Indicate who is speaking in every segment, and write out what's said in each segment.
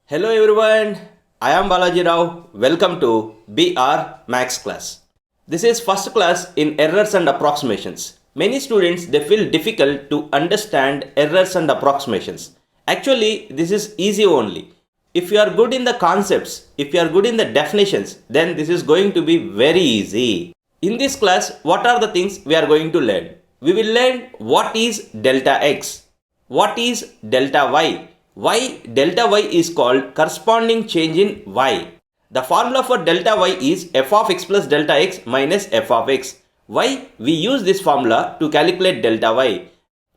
Speaker 1: Hello everyone, I am Balaji Rao. Welcome to BR Max class. This is first class in errors and approximations. Many students they feel difficult to understand errors and approximations. Actually, this is easy only. If you are good in the concepts, if you are good in the definitions, then this is going to be very easy. In this class, what are the things we are going to learn? We will learn what is delta x, what is delta y, why delta y is called corresponding change in y. The formula for delta y is f of x plus delta x minus f of x. Why we use this formula to calculate delta y?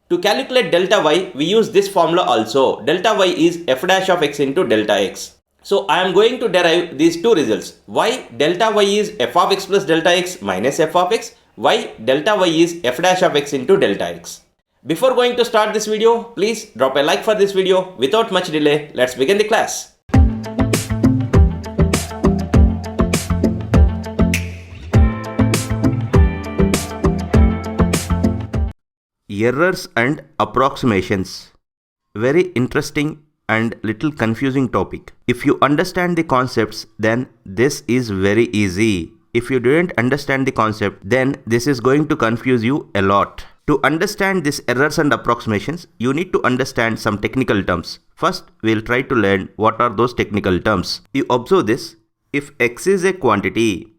Speaker 1: To calculate delta y, we use this formula also. Delta y is f dash of x into delta x. So I am going to derive these two results. Why delta y is f of x plus delta x minus f of x. Why delta y is f dash of x into delta x. Before going to start this video, please drop a like for this video. Without much delay, let's begin the class. Errors and approximations. Very interesting and little confusing topic. If you understand the concepts, then this is very easy. If you didn't understand the concept, then this is going to confuse you a lot. To understand these errors and approximations, you need to understand some technical terms. First, we'll try to learn what are those technical terms. You observe this. If x is a quantity,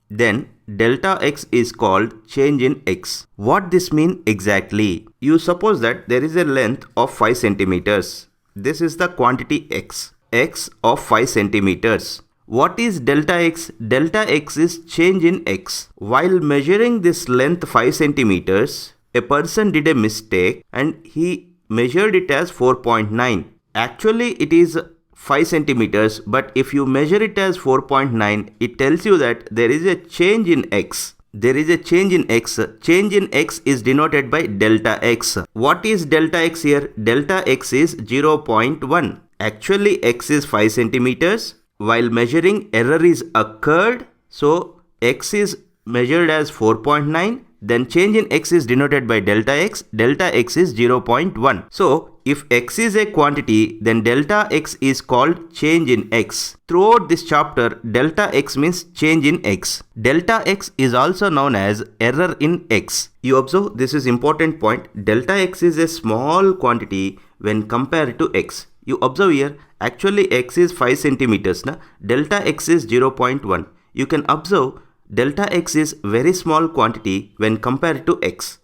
Speaker 1: then delta x is called change in x. What this mean exactly? You suppose that there is a length of 5 centimeters. This is the quantity x. X of 5 centimeters. What is delta x? Delta x is change in x. While measuring this length 5 centimeters, a person did a mistake and he measured it as 4.9. Actually, it is 5 centimeters, but if you measure it as 4.9, it tells you that there is a change in x. There is a change in x. Change in x is denoted by delta x. What is delta x here? Delta x is 0.1. Actually, x is 5 centimeters. While measuring, error is occurred. So, x is measured as 4.9. Then change in x is denoted by delta x. Delta x is 0.1. So, if x is a quantity, then delta x is called change in x. Throughout this chapter, delta x means change in x. Delta x is also known as error in x. You observe, this is important point. Delta x is a small quantity when compared to x. You observe here, actually x is 5 centimeters. Delta x is 0.1. You can observe delta x is very small quantity when compared to x.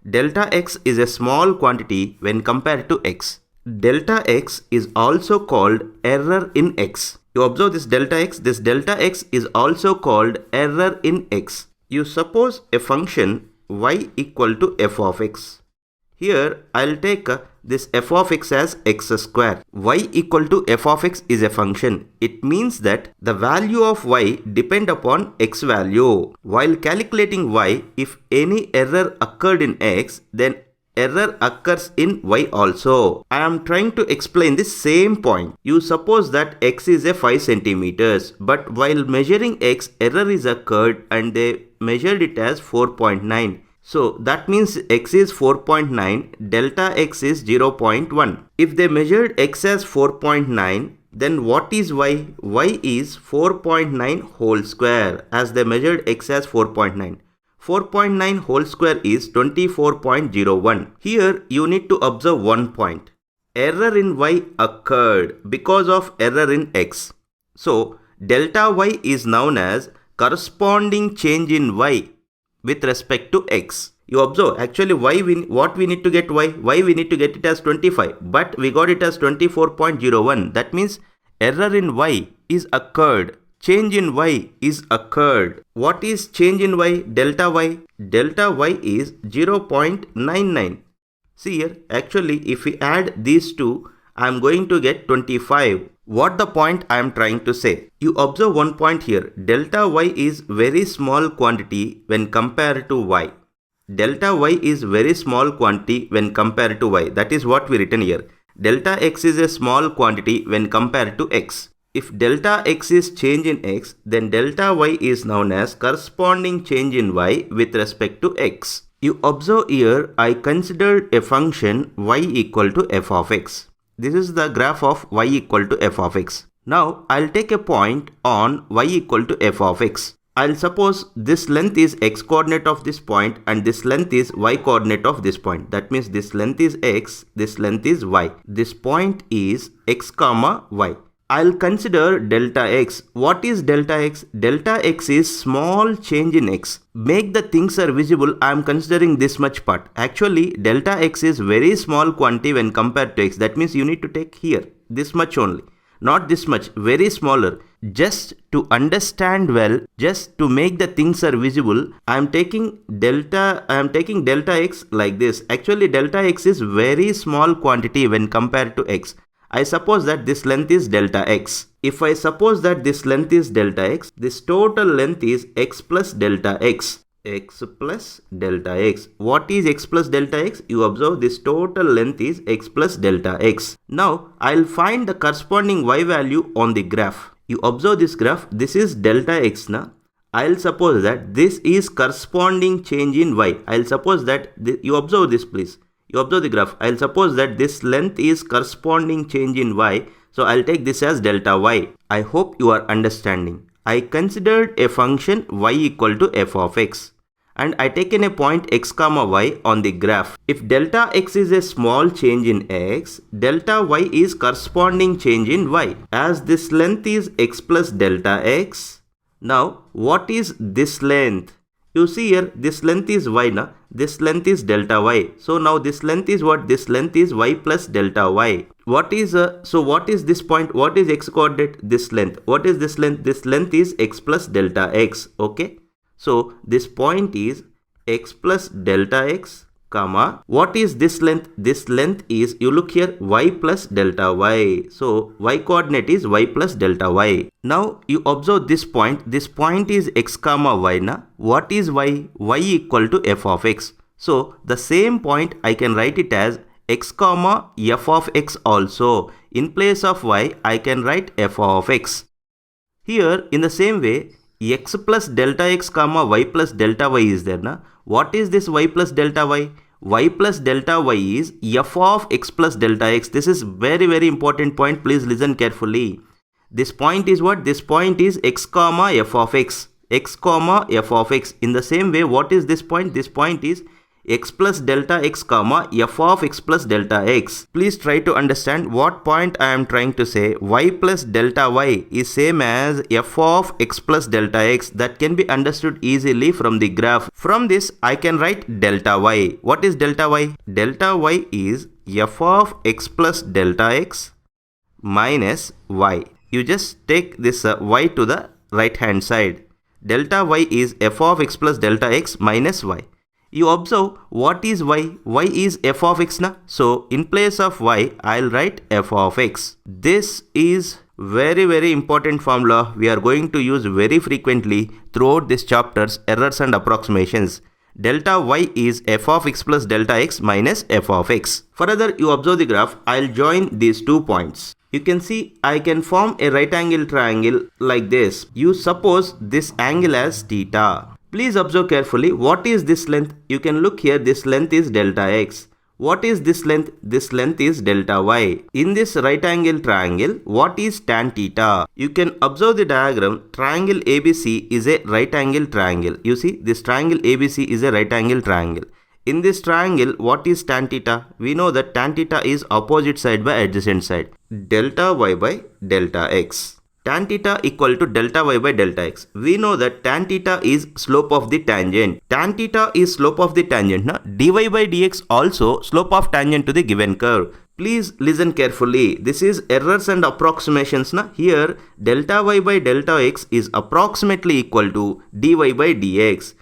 Speaker 1: Delta x is a small quantity when compared to x. Delta x is also called error in x. You observe this delta x. This delta x is also called error in x. You suppose a function y equal to f of x. Here I'll take this f of x as x square. Y equal to f of x is a function. It means that the value of y depend upon x value. While calculating y, if any error occurred in x, then error occurs in y also. I am trying to explain this same point. You suppose that x is a 5 centimeters, but while measuring x, error is occurred and they measured it as 4.9. So that means x is 4.9, delta x is 0.1. If they measured x as 4.9, then what is y? Y is 4.9 whole square, as they measured x as 4.9. 4.9 whole square is 24.01. Here you need to observe one point. Error in y occurred because of error in x. So delta y is known as corresponding change in y with respect to x. You observe, actually what we need to get y? Y we need to get it as 25, but we got it as 24.01. That means error in y is occurred. Change in y is occurred. What is change in y? Delta y. Delta y is 0.99. See here, actually if we add these two, I am going to get 25. What the point I am trying to say? You observe one point here. Delta y is very small quantity when compared to y. Delta y is very small quantity when compared to y. That is what we written here. Delta x is a small quantity when compared to x. If delta x is change in x, then delta y is known as corresponding change in y with respect to x. You observe here, I considered a function y equal to f of x. This is the graph of y equal to f of x. Now I'll take a point on y equal to f of x. I'll suppose this length is x coordinate of this point and this length is y coordinate of this point. That means this length is x, this length is y. This point is x comma y. I'll consider delta x. What is delta x? Delta x is small change in x. Make the things are visible, I am considering this much part. Actually, delta x is very small quantity when compared to x. That means you need to take here, this much only. Not this much, very smaller. Just to understand well, just to make the things are visible, I am taking delta x like this. Actually, delta x is very small quantity when compared to x. I suppose that this length is delta x. If I suppose that this length is delta x, this total length is x plus delta x. X plus delta x. What is x plus delta x? You observe this total length is x plus delta x. Now I'll find the corresponding y value on the graph. You observe this graph. This is delta x now. I'll suppose that this is corresponding change in y. I'll suppose that you observe this, please. You observe the graph. I'll suppose that this length is corresponding change in y. So I'll take this as delta y. I hope you are understanding. I considered a function y equal to f of x and I taken a point x comma y on the graph. If delta x is a small change in x, delta y is corresponding change in y. As this length is x plus delta x, now what is this length? You see here, this length is y now, this length is delta y. So now this length is what? This length is y plus delta y. What is this point? What is x coordinate? This length. What is this length? This length is x plus delta x. Okay. So this point is x plus delta x, comma. What is this length? This length is, you look here, y plus delta y. So y coordinate is y plus delta y. Now you observe this point. This point is x comma y na. What is y? Y equal to f of x. So the same point I can write it as x comma f of x also. In place of y, I can write f of x. Here in the same way, x plus delta x comma y plus delta y is there na. What is this y plus delta y? Y plus delta y is f of x plus delta x. This is very important point. Please listen carefully. This point is what? This point is x comma f of x. X comma f of x. In the same way, what is this point? This point is x plus delta x comma f of x plus delta x. Please try to understand what point I am trying to say. Y plus delta y is same as f of x plus delta x. That can be understood easily from the graph. From this I can write delta y. What is delta y? Delta y is f of x plus delta x minus y. You just take this y to the right hand side. Delta y is f of x plus delta x minus y. You observe what is y? Y is f of x na. So in place of y, I'll write f of x. This is very important formula we are going to use very frequently throughout this chapter's errors and approximations. Delta y is f of x plus delta x minus f of x. Further, you observe the graph. I'll join these 2 points. You can see I can form a right angle triangle like this. You suppose this angle as theta. Please observe carefully. What is this length? You can look here. This length is delta x. What is this length? This length is delta y. In this right angle triangle, what is tan theta? You can observe the diagram. Triangle ABC is a right angle triangle. You see, this triangle ABC is a right angle triangle. In this triangle, what is tan theta? We know that tan theta is opposite side by adjacent side. Delta y by delta x. Tan theta equal to delta y by delta x. We know that tan theta is slope of the tangent. Tan theta is slope of the tangent. Na? dy by dx also slope of tangent to the given curve. Please listen carefully. This is errors and approximations. Na? Here delta y by delta x is approximately equal to dy by dx.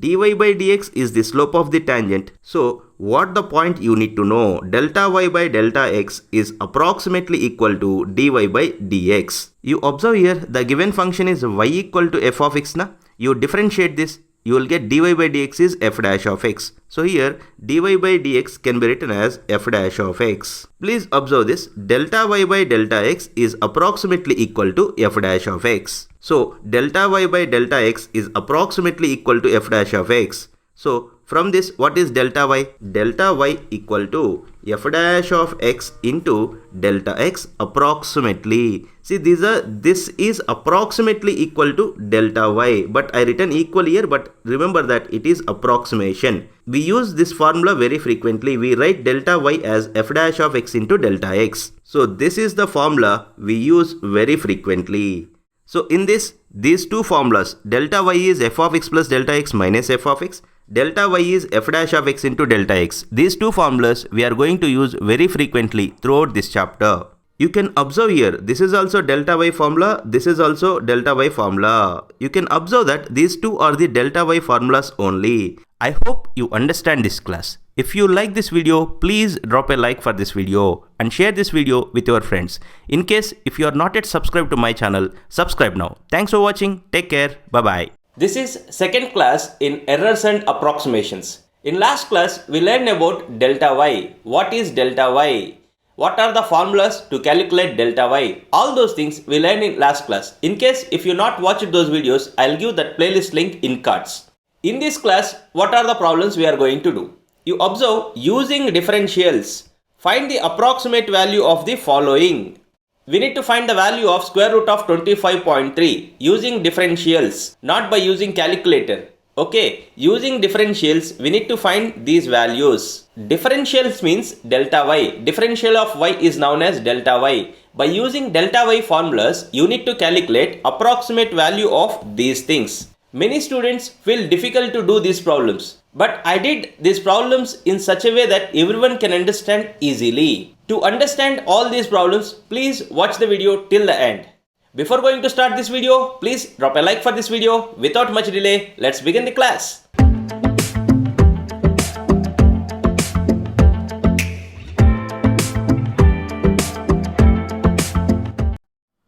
Speaker 1: dy by dx is the slope of the tangent. So what the point you need to know? Delta y by delta x is approximately equal to dy by dx. You observe here the given function is y equal to f of x na. You differentiate this. You will get dy by dx is f dash of x. So here dy by dx can be written as f dash of x. Please observe this. Delta y by delta x is approximately equal to f dash of x. So delta y by delta x is approximately equal to f dash of x. So from this, what is delta y? Delta y equal to f dash of x into delta x approximately. See, this is approximately equal to delta y, but I written equal here, but remember that it is approximation. We use this formula very frequently. We write delta y as f dash of x into delta x. So this is the formula we use very frequently. So in these two formulas, delta y is f of x plus delta x minus f of x. Delta y is f dash of x into delta x. These two formulas we are going to use very frequently throughout this chapter. You can observe here, this is also delta y formula, this is also delta y formula. You can observe that these two are the delta y formulas only. I hope you understand this class. If you like this video, please drop a like for this video and share this video with your friends. In case if you are not yet subscribed to my channel, subscribe now. Thanks for watching. Take care. Bye-bye. This is second class in errors and approximations. In last class, we learned about delta y. What is delta y? What are the formulas to calculate delta y? All those things we learned in last class. In case if you not watched those videos, I'll give that playlist link in cards. In this class, what are the problems we are going to do? You observe using differentials. Find the approximate value of the following. We need to find the value of square root of 25.3 using differentials, not by using calculator. Okay, using differentials, we need to find these values. Differentials means delta y. Differential of y is known as delta y. By using delta y formulas, you need to calculate approximate value of these things. Many students feel difficult to do these problems, but I did these problems in such a way that everyone can understand easily. To understand all these problems, please watch the video till the end. Before going to start this video, please drop a like for this video. Without much delay, let's begin the class.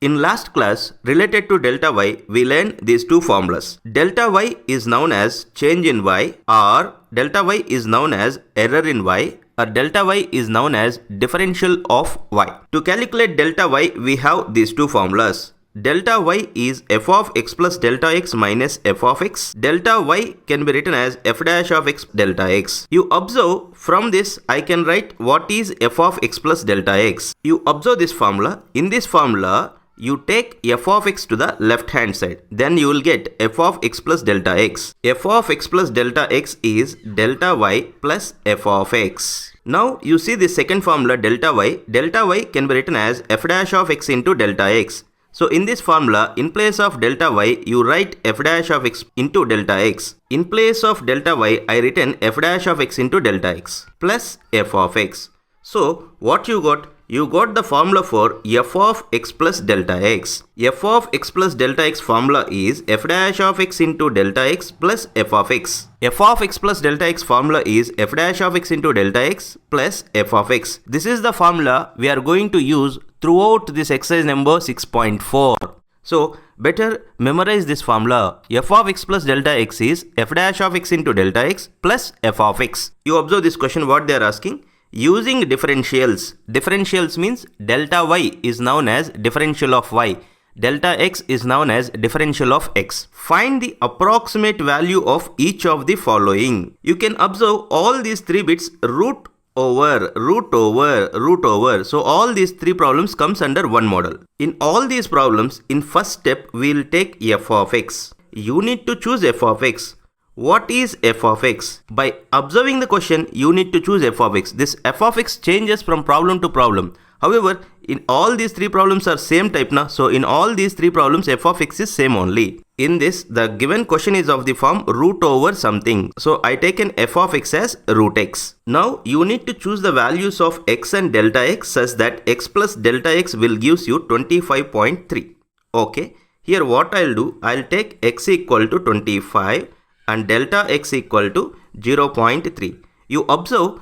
Speaker 1: In last class, related to delta y, we learned these two formulas. Delta y is known as change in y, or delta y is known as error in y, or delta y is known as differential of y. To calculate delta y, we have these two formulas. Delta y is f of x plus delta x minus f of x. Delta y can be written as f dash of x delta x. You observe from this, I can write what is f of x plus delta x. You observe this formula. In this formula, you take f of x to the left hand side. Then you will get f of x plus delta x. f of x plus delta x is delta y plus f of x. Now you see the second formula delta y. Delta y can be written as f dash of x into delta x. So in this formula, in place of delta y, you write f dash of x into delta x. In place of delta y, I written f dash of x into delta x plus f of x. So what you got? You got the formula for f of x plus delta x. f of x plus delta x formula is f dash of x into delta x plus f of x. f of x plus delta x formula is f dash of x into delta x plus f of x. This is the formula we are going to use throughout this exercise number 6.4. So better memorize this formula. f of x plus delta x is f dash of x into delta x plus f of x. You observe this question, what they are asking. Using differentials. Differentials means delta y is known as differential of y. Delta x is known as differential of x. Find the approximate value of each of the following. You can observe all these three bits root over, root over, root over. So all these three problems comes under one model. In all these problems, in first step, we will take f of x. You need to choose f of x. What is f of x? By observing the question, you need to choose f of x. This f of x changes from problem to problem. However, in all these three problems are same type now. So in all these three problems, f of x is same only. In this, the given question is of the form root over something. So I taken f of x as root x. Now you need to choose the values of x and delta x such that x plus delta x will gives you 25.3. Okay. Here what I'll do, I'll take x equal to 25. And delta x equal to 0.3. You observe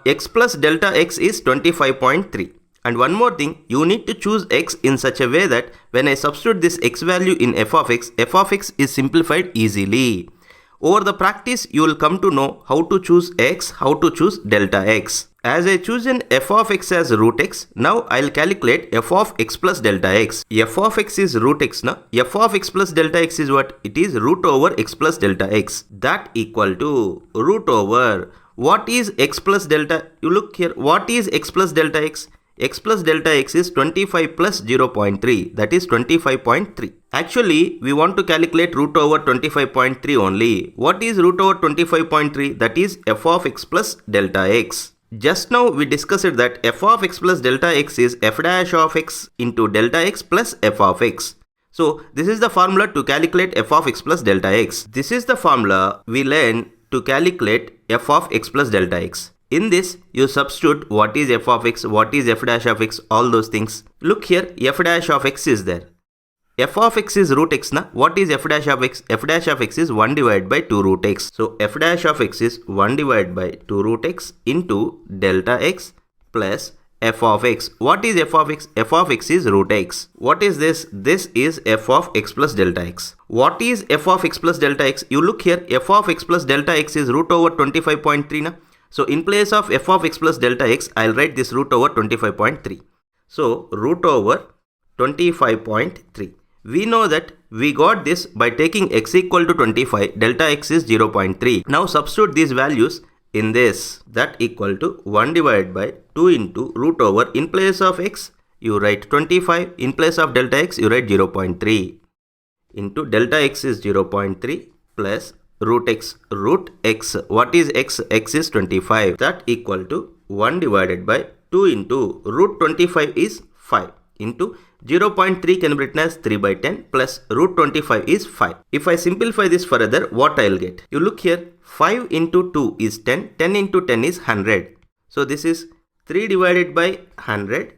Speaker 1: x plus delta x is 25.3. And one more thing, you need to choose x in such a way that when I substitute this x value in f of x is simplified easily. Over the practice, you will come to know how to choose x, how to choose delta x. As I chosen f of x as root x, now I'll calculate f of x plus delta x. F of x is root x now. F of x plus delta x is what? It is root over x plus delta x. That equal to root over. What is x plus delta? You look here. What is x plus delta x? X plus delta x is 25 plus 0.3, that is 25.3. Actually, we want to calculate root over 25.3 only. What is root over 25.3? That is f of x plus delta x. Just now we discussed that f of x plus delta x is f dash of x into delta x plus f of x. So this is the formula to calculate f of x plus delta x. This is the formula we learn to calculate f of x plus delta x. In this, you substitute what is f of x, what is f dash of x, all those things. Look here, f dash of x is there. F of x is root x na. What is f dash of x? F dash of x is 1 divided by 2 root x. So f dash of x is 1 divided by 2 root x into delta x plus f of x. What is f of x? F of x is root x. What is this? This is f of x plus delta x. What is f of x plus delta x? You look here, f of x plus delta x is root over 25.3 na. So in place of f of x plus delta x, I'll write this root over 25.3. So root over 25.3. We know that we got this by taking x equal to 25, delta x is 0.3. Now substitute these values in this. That equal to 1 divided by 2 into root over, in place of x, you write 25, in place of delta x, you write 0.3. Into delta x is 0.3 plus root x. What is x? X is 25. That equal to 1 divided by 2 into root 25 is 5 into 0.3 can be written as 3 by 10 plus root 25 is 5. If I simplify this further, what I'll get? You look here, 5 into 2 is 10, 10 into 10 is 100. So this is 3 divided by 100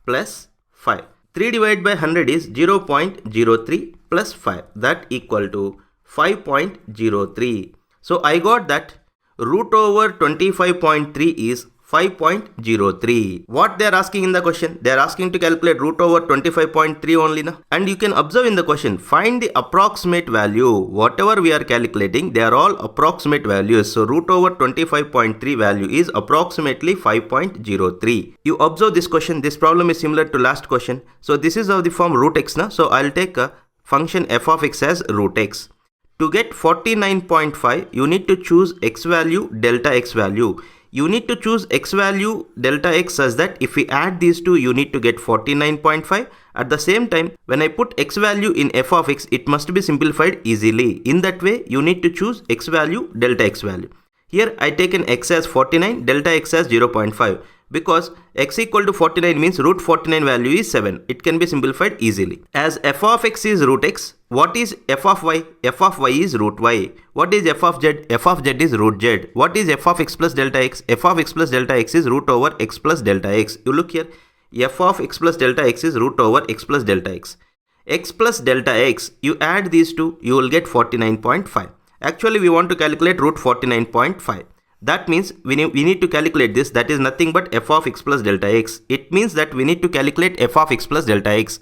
Speaker 1: plus 5. 3 divided by 100 is 0.03 plus 5. That equal to 5.03. So I got that root over 25.3 is 5.03. What they are asking in the question? They are asking to calculate root over 25.3 only na? And you can observe in the question, find the approximate value. Whatever we are calculating, they are all approximate values. So root over 25.3 value is approximately 5.03. You observe this question, this problem is similar to last question. So this is of the form root x na? So I'll take a function f of x as root x. To get 49.5, you need to choose x value, delta x value. You need to choose x value, delta x such that if we add these two, you need to get 49.5. At the same time, when I put x value in f of x, it must be simplified easily. In that way, you need to choose x value, delta x value. Here I take an x as 49, delta x as 0.5. Because x equal to 49 means root 49 value is 7. It can be simplified easily. As f of x is root x, what is f of y? F of y is root y. What is f of z? F of z is root z. What is f of x plus delta x? F of x plus delta x is root over x plus delta x. You look here, f of x plus delta x is root over x plus delta x. X plus delta x, you add these two, you will get 49.5. Actually, we want to calculate root 49.5. That means we need to calculate this. That is nothing but f of x plus delta x. It means that we need to calculate f of x plus delta x.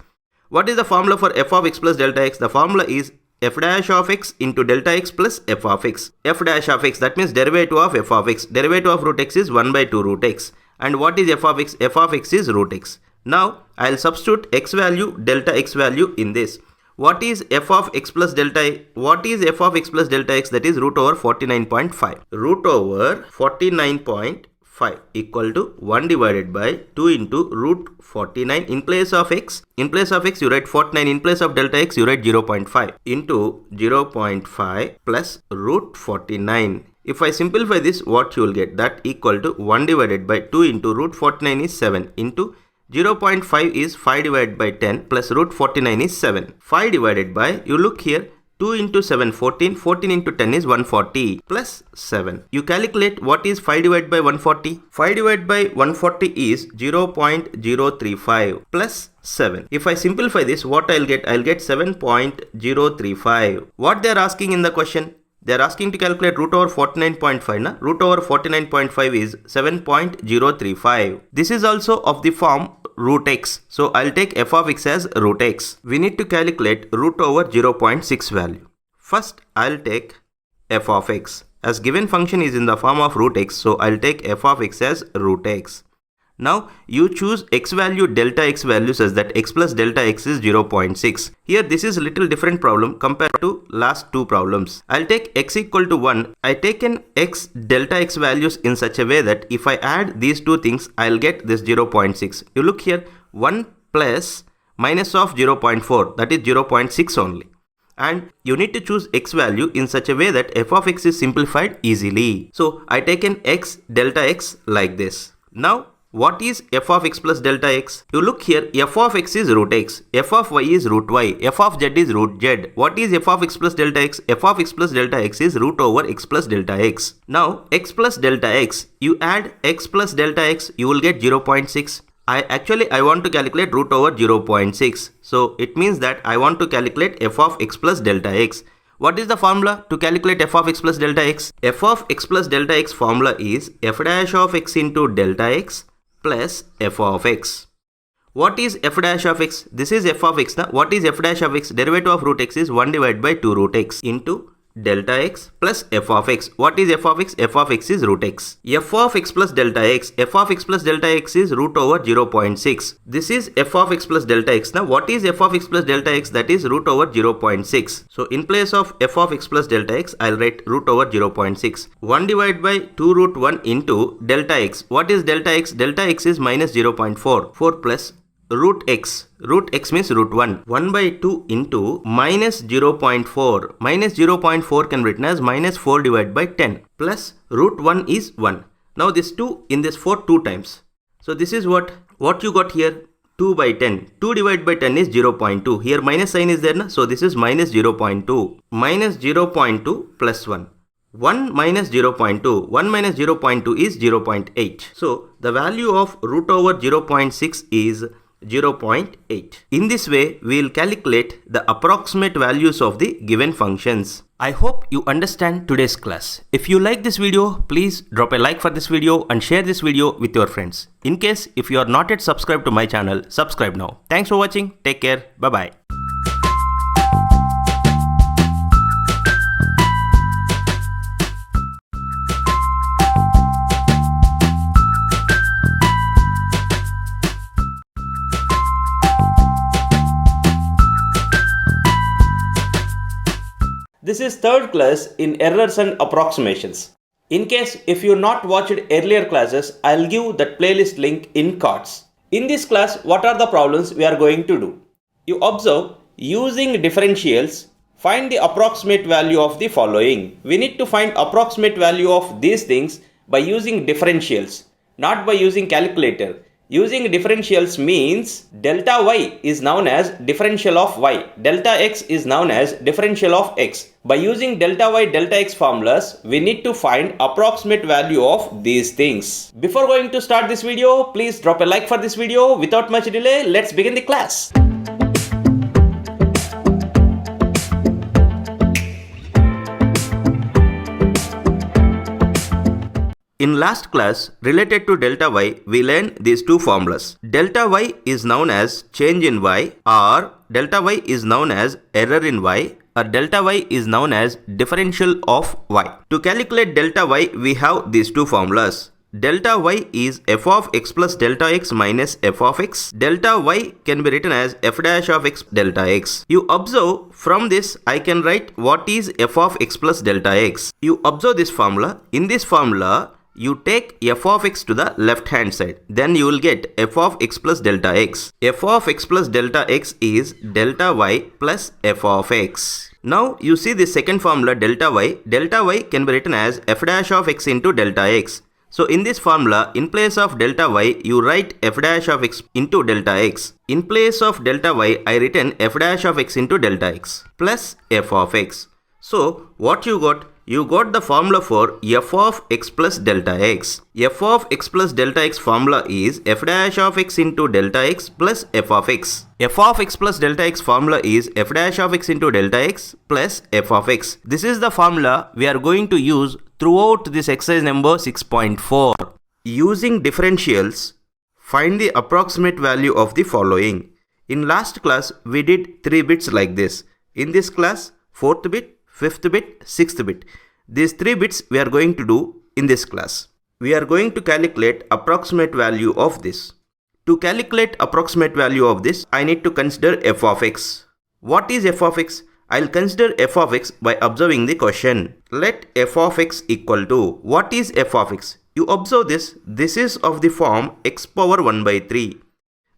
Speaker 1: What is the formula for f of x plus delta x? The formula is f dash of x into delta x plus f of x. F dash of x, that means derivative of f of x. Derivative of root x is 1 by 2 root x. And what is f of x? F of x is root x. Now I'll substitute x value, delta x value in this. What is f of x plus delta? What is f of x plus delta x? That is root over 49.5. Root over 49.5 equal to 1 divided by 2 into root 49. In place of x, you write 49. In place of delta x, you write 0.5 into 0.5 plus root 49. If I simplify this, what you will get? That equal to 1 divided by 2 into root 49 is 7 into 0.5 is 5 divided by 10 plus root 49 is 7. 5 divided by, you look here, 2 into 7, 14. 14 into 10 is 140 plus 7. You calculate what is 5 divided by 140. 5 divided by 140 is 0.035 plus 7. If I simplify this, what I'll get? I'll get 7.035. What they are asking in the question? They are asking to calculate root over 49.5 na? Root over 49.5 is 7.035. This is also of the form root x. So I'll take f of x as root x. We need to calculate root over 0.6 value. First I'll take f of x. As given function is in the form of root x, so I'll take f of x as root x. Now you choose x value delta x value such that x plus delta x is 0.6. Here this is a little different problem compared to last two problems. I'll take x equal to 1. I taken x delta x values in such a way that if I add these two things, I'll get this 0.6. You look here, 1 plus minus of 0.4, that is 0.6 only. And you need to choose x value in such a way that f of x is simplified easily. So I taken x delta x like this. Now what is f of x plus delta x? You look here, f of x is root x, f of y is root y, f of z is root z. What is f of x plus delta x? F of x plus delta x is root over x plus delta x. Now x plus delta x, you add x plus delta x, you will get 0.6. I want to calculate root over 0.6. So it means that I want to calculate f of x plus delta x. What is the formula to calculate f of x plus delta x? F of x plus delta x formula is f dash of x into delta x plus f of x. What is f dash of x? This is f of x. Now, what is f dash of x? Derivative of root x is 1 divided by 2 root x into delta x plus f of x. What is f of x? F of x is root x. F of x plus delta x. F of x plus delta x is root over 0.6. This is f of x plus delta x. Now what is f of x plus delta x? That is root over 0.6. So in place of f of x plus delta x, I'll write root over 0.6. 1 divided by 2 root 1 into delta x. What is delta x? Delta x is minus 0.4. 4 plus root x. Root x means root 1. 1 by 2 into minus 0.4. Minus 0.4 can be written as minus 4 divided by 10. Plus root 1 is 1. Now this 2 in this 4 2 times. So this is what you got here. 2 by 10. 2 divided by 10 is 0.2. Here minus sign is there. Na? So this is minus 0.2. Minus 0.2 plus 1. 1 minus 0.2. 1 minus 0.2 is 0.8. So the value of root over 0.6 is 0.8. In this way, we will calculate the approximate values of the given functions. I hope you understand today's class. If you like this video, please drop a like for this video and share this video with your friends. In case if you are not yet subscribed to my channel, subscribe now. Thanks for watching. Take care. Bye-bye. This is third class in errors and approximations. In case if you not watched earlier classes, I'll give that playlist link in cards. In this class, what are the problems we are going to do? You observe, using differentials, find the approximate value of the following. We need to find approximate value of these things by using differentials, not by using calculator. Using differentials means delta y is known as differential of y. Delta x is known as differential of x. By using delta y, delta x formulas, we need to find approximate value of these things. Before going to start this video, please drop a like for this video. Without much delay, let's begin the class. In last class, related to delta y, we learned these two formulas. Delta y is known as change in y, or delta y is known as error in y, or delta y is known as differential of y. To calculate delta y, we have these two formulas. Delta y is f of x plus delta x minus f of x. Delta y can be written as f dash of x delta x. You observe, from this I can write what is f of x plus delta x. You observe this formula. In this formula, you take f of x to the left hand side. Then you will get f of x plus delta x. F of x plus delta x is delta y plus f of x. Now you see the second formula delta y. Delta y can be written as f dash of x into delta x. So in this formula, in place of delta y, you write f dash of x into delta x. In place of delta y, I written f dash of x into delta x plus f of x. So what you got? You got the formula for f of x plus delta x. F of x plus delta x formula is f dash of x into delta x plus f of x. F of x plus delta x formula is f dash of x into delta x plus f of x. This is the formula we are going to use throughout this exercise number 6.4. Using differentials, find the approximate value of the following. In last class, we did 3 bits like this. In this class, 4th bit, 5th bit, 6th bit. These 3 bits we are going to do in this class. We are going to calculate approximate value of this. To calculate approximate value of this, I need to consider f of x. What is f of x? I'll consider f of x by observing the question. Let f of x equal to, what is f of x? You observe this. This is of the form x power 1 by 3.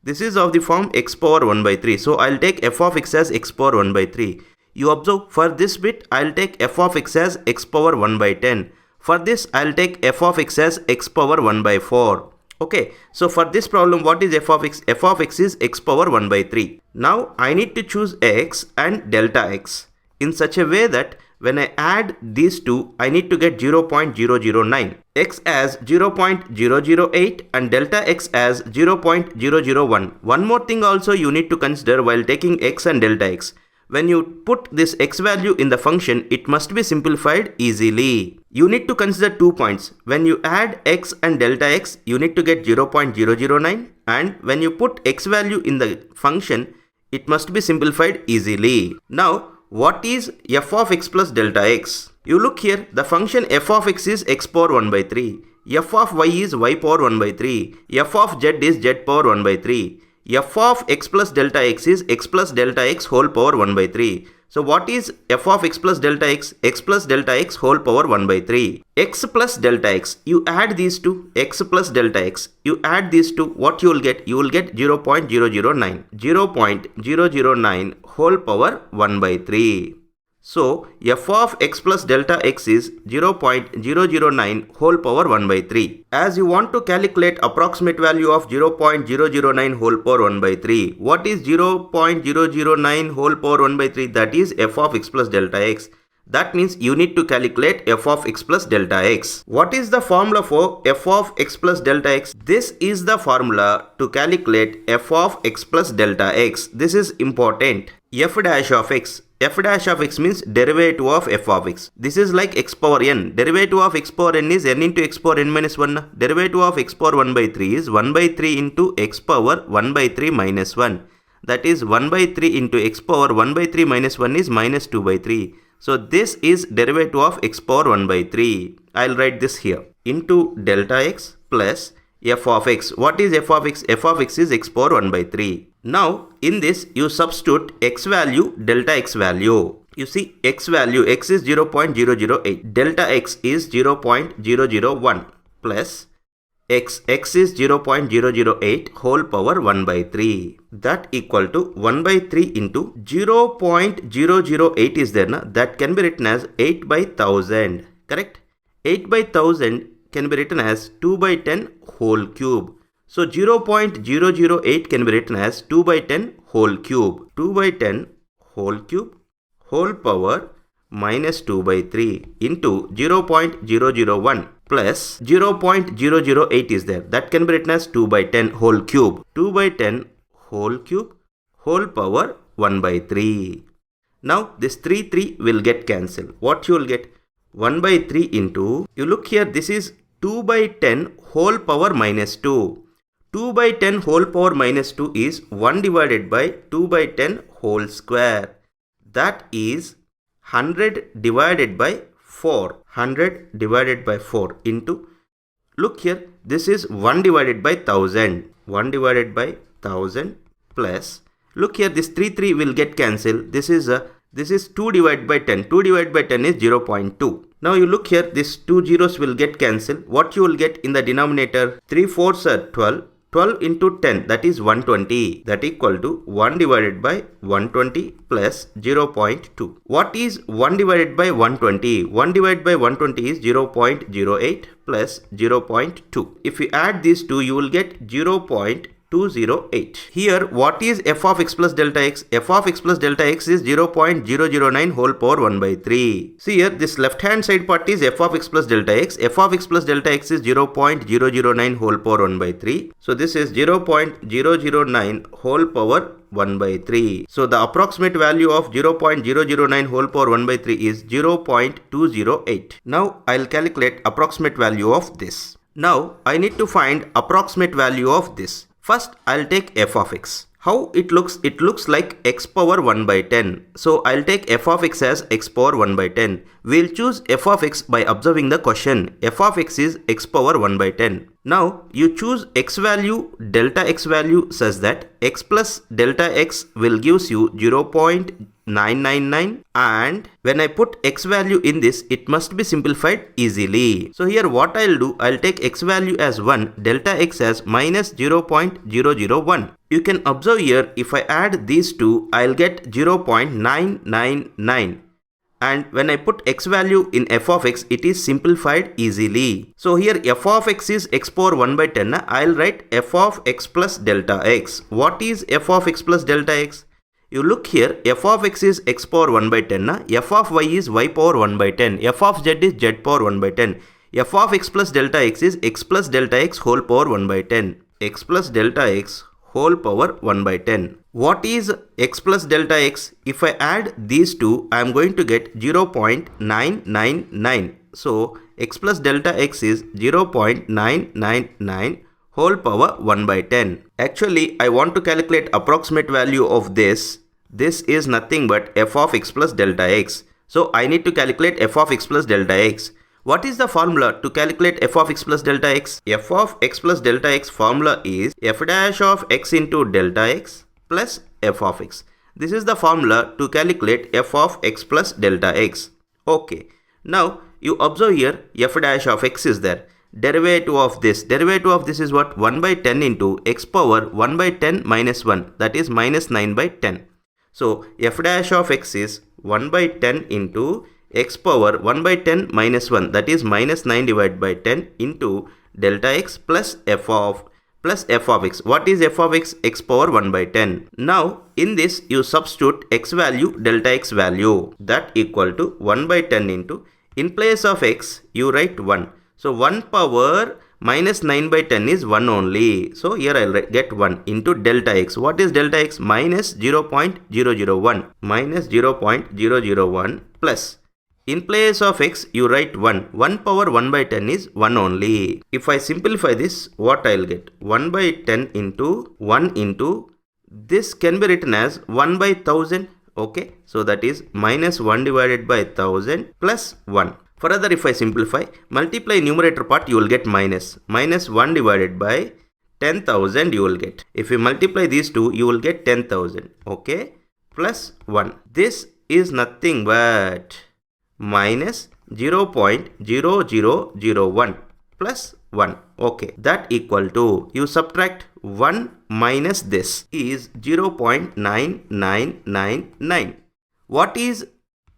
Speaker 1: This is of the form x power 1 by 3. So I'll take f of x as x power 1 by 3. You observe, for this bit I'll take f of x as x power 1 by 10. For this I'll take f of x as x power 1 by 4. Okay, so for this problem, what is f of x? F of x is x power 1 by 3. Now I need to choose x and delta x in such a way that when I add these two, I need to get 0.009. X as 0.008 and delta x as 0.001. One more thing also you need to consider while taking x and delta x. When you put this x value in the function, it must be simplified easily. You need to consider 2 points. When you add x and delta x, you need to get 0.009, and when you put x value in the function, it must be simplified easily. Now, what is f of x plus delta x? You look here, the function f of x is x power 1 by 3. F of y is y power 1 by 3. F of z is z power 1 by 3. F of x plus delta x is x plus delta x whole power 1 by 3. So what is f of x plus delta x? X plus delta x whole power 1 by 3. X plus delta x, you add these two, x plus delta x, you add these two, what you will get? You will get 0.009. 0.009 whole power 1 by 3. So f of x plus delta x is 0.009 whole power 1 by 3. As you want to calculate approximate value of 0.009 whole power 1 by 3, what is 0.009 whole power 1 by 3? That is f of x plus delta x. That means you need to calculate f of x plus delta x. What is the formula for f of x plus delta x? This is the formula to calculate f of x plus delta x. This is important. F dash of x. F dash of x means derivative of f of x. This is like x power n. Derivative of x power n is n into x power n minus 1. Derivative of x power 1 by 3 is 1 by 3 into x power 1 by 3 minus 1. That is 1 by 3 into x power 1 by 3 minus 1 is minus 2 by 3. So this is derivative of x power 1 by 3. I'll write this here. Into delta x plus f of x. What is f of x? F of x is x power 1 by 3. Now in this you substitute x value, delta x value. You see x value, x is 0.008. Delta x is 0.001 plus x is 0.008 whole power 1 by 3. That equal to 1 by 3 into 0.008 is there, na? That can be written as 8 by 1000. Correct? 8 by 1000 can be written as 2 by 10 whole cube. So 0.008 can be written as 2 by 10 whole cube. 2 by 10 whole cube whole power minus 2 by 3 into 0.001 plus 0.008 is there. That can be written as 2 by 10 whole cube. 2 by 10 whole cube whole power 1 by 3. Now this 3 will get cancelled. What you will get? 1 by 3 into, you look here, this is 2 by 10 whole power minus 2. 2 by 10 whole power minus 2 is 1 divided by 2 by 10 whole square. That is 100 divided by 4. 100 divided by 4 into, look here, this is 1 divided by 1000. 1 divided by 1000 plus, look here, this 3 will get cancelled. This is 2 divided by 10. 2 divided by 10 is 0.2. Now you look here, these 2 zeros will get cancelled. What you will get in the denominator? 3 4s are 12. 12 into 10, that is 120. That equal to 1 divided by 120 plus 0.2. What is 1 divided by 120? 1 divided by 120 is 0.08 plus 0.2. If you add these two, you will get 0.208. Here, what is f of x plus delta x? F of x plus delta x is 0.009 whole power 1 by 3. See here, this left hand side part is f of x plus delta x. F of x plus delta x is 0.009 whole power 1 by 3. So this is 0.009 whole power 1 by 3. So the approximate value of 0.009 whole power 1 by 3 is 0.208. Now I'll calculate approximate value of this. Now I need to find approximate value of this. First, I'll take f of x. How it looks like x power 1 by 10. So I'll take f of x as x power 1 by 10. We'll choose f of x by observing the question. F of x is x power 1 by 10. Now you choose x value, delta x value such that x plus delta x will gives you 0.999, and when I put x value in this, it must be simplified easily. So here what I'll do, I'll take x value as 1, delta x as minus 0.001. You can observe here, if I add these two, I'll get 0.999. And when I put x value in f of x, it is simplified easily. So here f of x is x power 1 by 10. I'll write f of x plus delta x. What is f of x plus delta x? You look here, f of x is x power 1 by 10. F of y is y power 1 by 10. F of z is z power 1 by 10. F of x plus delta x is x plus delta x whole power 1 by 10. X plus delta x whole power 1 by 10. What is x plus delta x? If I add these two, I am going to get 0.999. So x plus delta x is 0.999 whole power 1 by 10. Actually, I want to calculate approximate value of this. This is nothing but f of x plus delta x. So I need to calculate f of x plus delta x. What is the formula to calculate f of x plus delta x? F of x plus delta x formula is f dash of x into delta x plus f of x. This is the formula to calculate f of x plus delta x. Okay. Now you observe here f dash of x is there. Derivative of this is what? 1 by 10 into x power 1 by 10 minus 1, that is minus 9 by 10. So f dash of x is 1 by 10 into x power 1 by 10 minus 1, that is minus 9 divided by 10 into delta x plus f of x. What is f of x? X power 1 by 10. Now in this you substitute x value, delta x value, that equal to 1 by 10 into, in place of x you write 1. So 1 power minus 9 by 10 is 1 only. So here I'll get 1 into delta x. What is delta x? Minus 0.001. Minus 0.001 plus. In place of x, you write 1. 1 power 1 by 10 is 1 only. If I simplify this, what I'll get? 1 by 10 into 1 into, this can be written as 1 by 1000. Okay. So that is minus 1 divided by 1000 plus 1. Further, if I simplify, multiply numerator part, you will get minus. Minus 1 divided by 10,000 you will get. If you multiply these two, you will get 10,000. Okay. Plus 1. This is nothing but minus 0.0001 plus 1. Okay, that equal to, you subtract 1 minus this is 0.9999.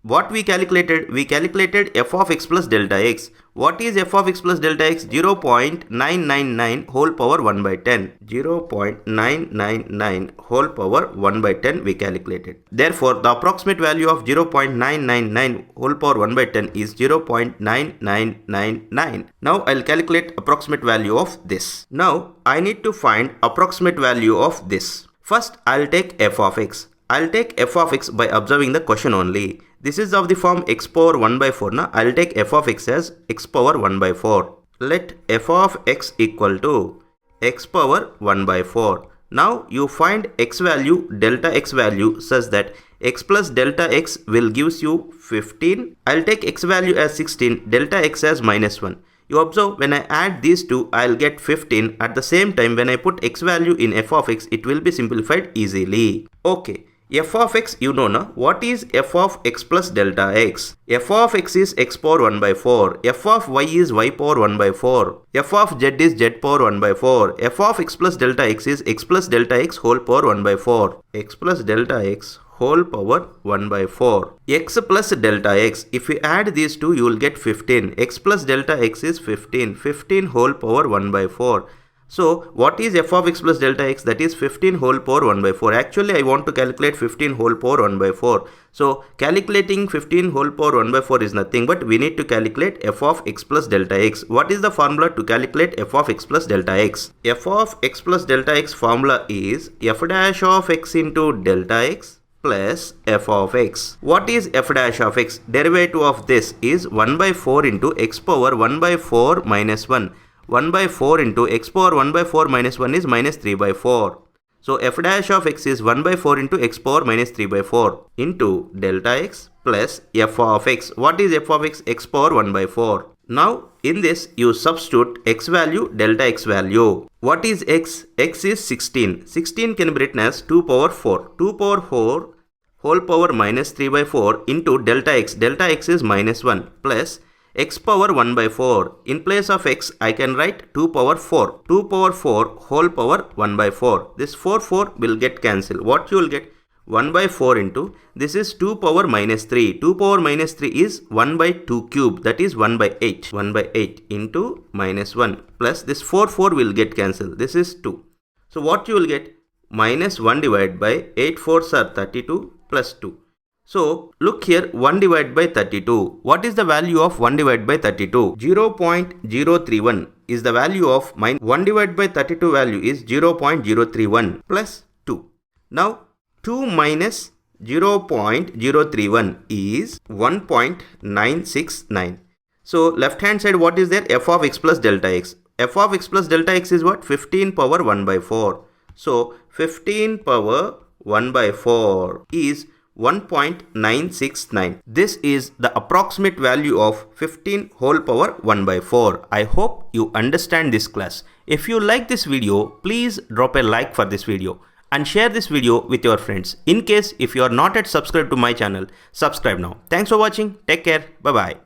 Speaker 1: What we calculated? We calculated f of x plus delta x. What is f of x plus delta x? 0.999 whole power 1 by 10. 0.999 whole power 1 by 10 we calculated. Therefore, the approximate value of 0.999 whole power 1 by 10 is 0.9999. Now I'll calculate approximate value of this. Now I need to find approximate value of this. First I'll take f of x. I'll take f of x by observing the question only. This is of the form x power 1 by 4. Now I'll take f of x as x power 1 by 4. Let f of x equal to x power 1 by 4. Now you find x value, delta x value such that x plus delta x will gives you 15. I'll take x value as 16, delta x as minus 1. You observe, when I add these two, I'll get 15. At the same time, when I put x value in f of x, it will be simplified easily. Okay. F of x, you know now. What is f of x plus delta x? F of x is x power 1 by 4. F of y is y power 1 by 4. F of z is z power 1 by 4. F of x plus delta x is x plus delta x whole power 1 by 4. X plus delta x whole power 1 by 4. X plus delta x. If we add these two, you will get 15. X plus delta x is 15. 15 whole power 1 by 4. So what is f of x plus delta x? That is 15 whole power 1 by 4. Actually, I want to calculate 15 whole power 1 by 4. So calculating 15 whole power 1 by 4 is nothing but we need to calculate f of x plus delta x. What is the formula to calculate f of x plus delta x? F of x plus delta x formula is f dash of x into delta x plus f of x. What is f dash of x? Derivative of this is 1 by 4 into x power 1 by 4 minus 1. 1 by 4 into x power 1 by 4 minus 1 is minus 3 by 4. So f dash of x is 1 by 4 into x power minus 3 by 4 into delta x plus f of x. What is f of x? X power 1 by 4. Now in this you substitute x value, delta x value. What is x? X is 16. 16 can be written as 2 power 4. 2 power 4 whole power minus 3 by 4 into delta x. Delta x is minus 1 plus x power 1 by 4. In place of x, I can write 2 power 4. 2 power 4 whole power 1 by 4. This 4 will get cancelled. What you will get? 1 by 4 into, this is 2 power minus 3. 2 power minus 3 is 1 by 2 cube. That is 1 by 8. 1 by 8 into minus 1 plus this 4 will get cancelled. This is 2. So what you will get? Minus 1 divided by 8 4s are 32 plus 2. So look here, 1 divided by 32. What is the value of 1 divided by 32? 0.031 is the value of mine. 1 divided by 32 value is 0.031 plus 2. Now 2 minus 0.031 is 1.969. So left hand side what is there? F of x plus delta x. F of x plus delta x is what? 15 power 1 by 4. So 15 power 1 by 4 is 1.969. This is the approximate value of 15 whole power 1 by 4. I hope you understand this class. If you like this video, please drop a like for this video and share this video with your friends. In case if you are not yet subscribed to my channel, subscribe now. Thanks for watching. Take care. Bye bye.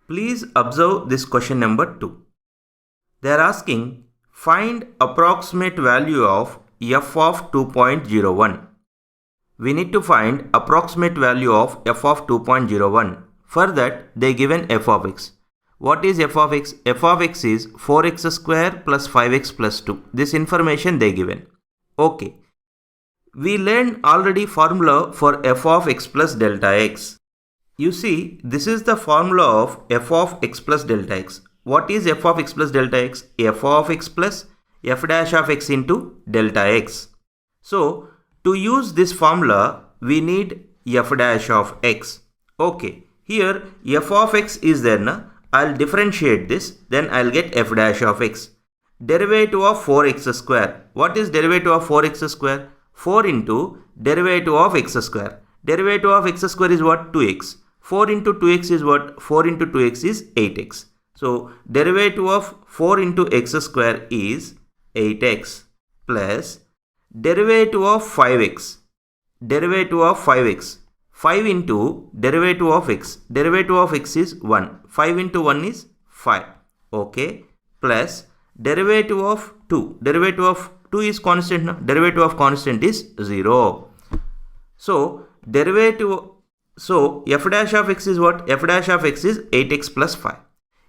Speaker 1: Please observe this question number 2. They are asking, find approximate value of f of 2.01. We need to find approximate value of f of 2.01. For that, they given f of x. What is f of x? F of x is 4x square plus 5x plus 2. This information they given. Okay. We learned already formula for f of x plus delta x. You see, this is the formula of f of x plus delta x. What is f of x plus delta x? F of x plus f dash of x into delta x. So, to use this formula, we need f dash of x. Okay, here f of x is there na? I'll differentiate this, then I'll get f dash of x. Derivative of 4x square. What is derivative of 4x square? 4 into derivative of x square. Derivative of x square is what? 2x. 4 into 2x is what? 4 into 2x is 8x. So, derivative of 4 into x square is 8x plus derivative of 5x. Derivative of 5x. 5 into derivative of x. Derivative of x is 1. 5 into 1 is 5. Okay. Plus derivative of 2. Derivative of 2 is constant. No? Derivative of constant is 0. So, f dash of x is what? F dash of x is 8x plus 5.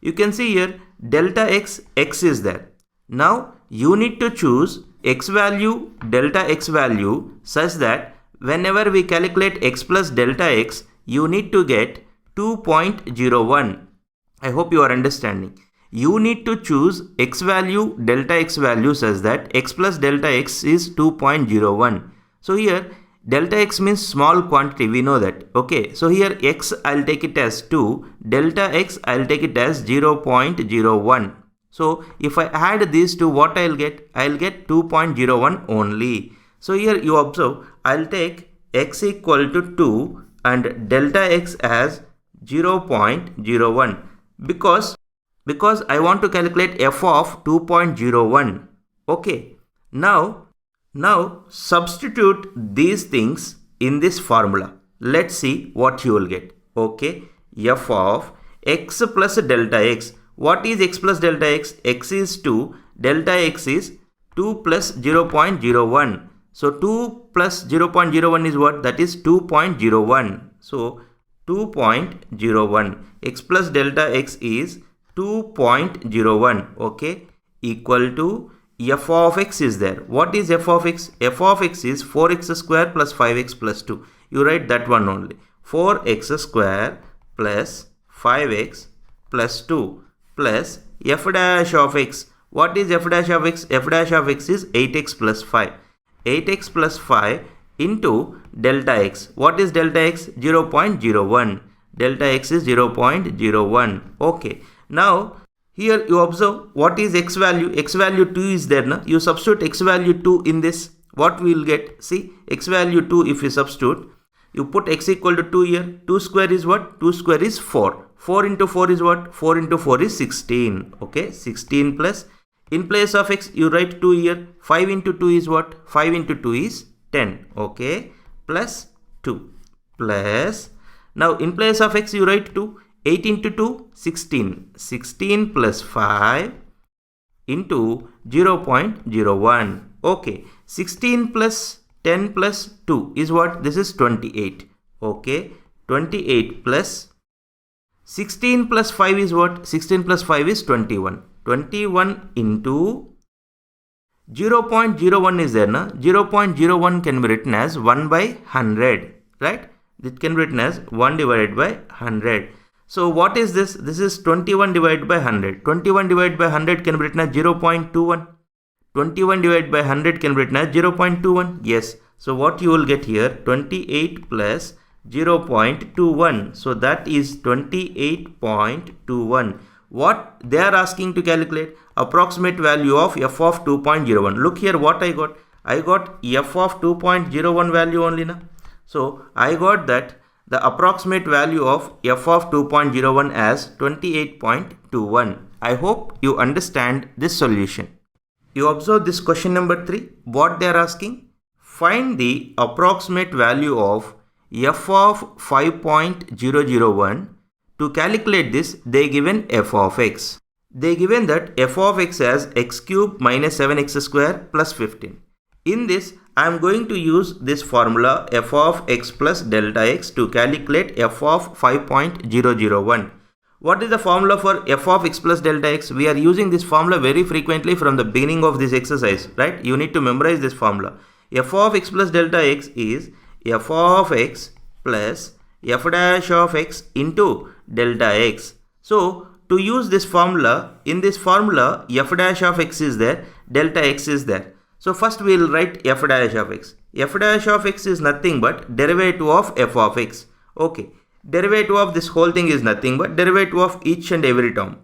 Speaker 1: You can see here delta x, x is there. Now you need to choose x value, delta x value such that whenever we calculate x plus delta x, you need to get 2.01. I hope you are understanding. You need to choose x value, delta x value such that x plus delta x is 2.01. So here delta x means small quantity, we know that. Okay, so here x I'll take it as 2, delta x I'll take it as 0.01. So if I add these two, what I'll get? I'll get 2.01 only. So here you observe, I'll take x equal to 2 and delta x as 0.01 because I want to calculate f of 2.01. Okay, now substitute these things in this formula. Let's see what you will get. Okay, f of x plus delta x. What is x plus delta x? X is 2, delta x is 2 plus 0.01. So 2 plus 0.01 is what? That is 2.01. So 2.01. X plus delta x is 2.01. Okay, equal to f of x is there. What is f of x? F of x is 4x square plus 5x plus 2. You write that one only. 4x square plus 5x plus 2 plus f dash of x. What is f dash of x? F dash of x is 8x plus 5. 8x plus 5 into delta x. What is delta x? 0.01. Delta x is 0.01. Okay. Now, here you observe what is x value. X value 2 is there. Na? You substitute x value 2 in this. What we will get? See, x value 2 if you substitute. You put x equal to 2 here. 2 square is what? 2 square is 4. 4 into 4 is what? 4 into 4 is 16. Okay. 16 plus. In place of x, you write 2 here. 5 into 2 is what? 5 into 2 is 10. Okay. Plus 2. Plus. Now, in place of x, you write 2. 8 into 2, 16. 16 plus 5 into 0.01. Okay. 16 plus 10 plus 2 is what? This is 28. Okay. 28 plus 16 plus 5 is what? 16 plus 5 is 21. 21 into 0.01 is there, na? 0.01 can be written as 1 by 100, right? It can be written as 1 divided by 100. So what is this? This is 21 divided by 100. 21 divided by 100 can be written as 0.21. 21 divided by 100 can be written as 0.21. Yes. So what you will get here? 28 plus 0.21. So that is 28.21. What they are asking to calculate? Approximate value of f of 2.01. Look here what I got. I got f of 2.01 value only now. So I got that the approximate value of f of 2.01 as 28.21. I hope you understand this solution. You observe this question number 3. What they are asking? Find the approximate value of f of 5.001. To calculate this, they given f of x. They given that f of x as x cube minus 7x square plus 15. In this, I am going to use this formula f of x plus delta x to calculate f of 5.001. What is the formula for f of x plus delta x? We are using this formula very frequently from the beginning of this exercise, right? You need to memorize this formula. F of x plus delta x is f of x plus f dash of x into delta x. So to use this formula, in this formula f dash of x is there, delta x is there. So first we will write f dash of x. F dash of x is nothing but derivative of f of x. Okay. Derivative of this whole thing is nothing but derivative of each and every term.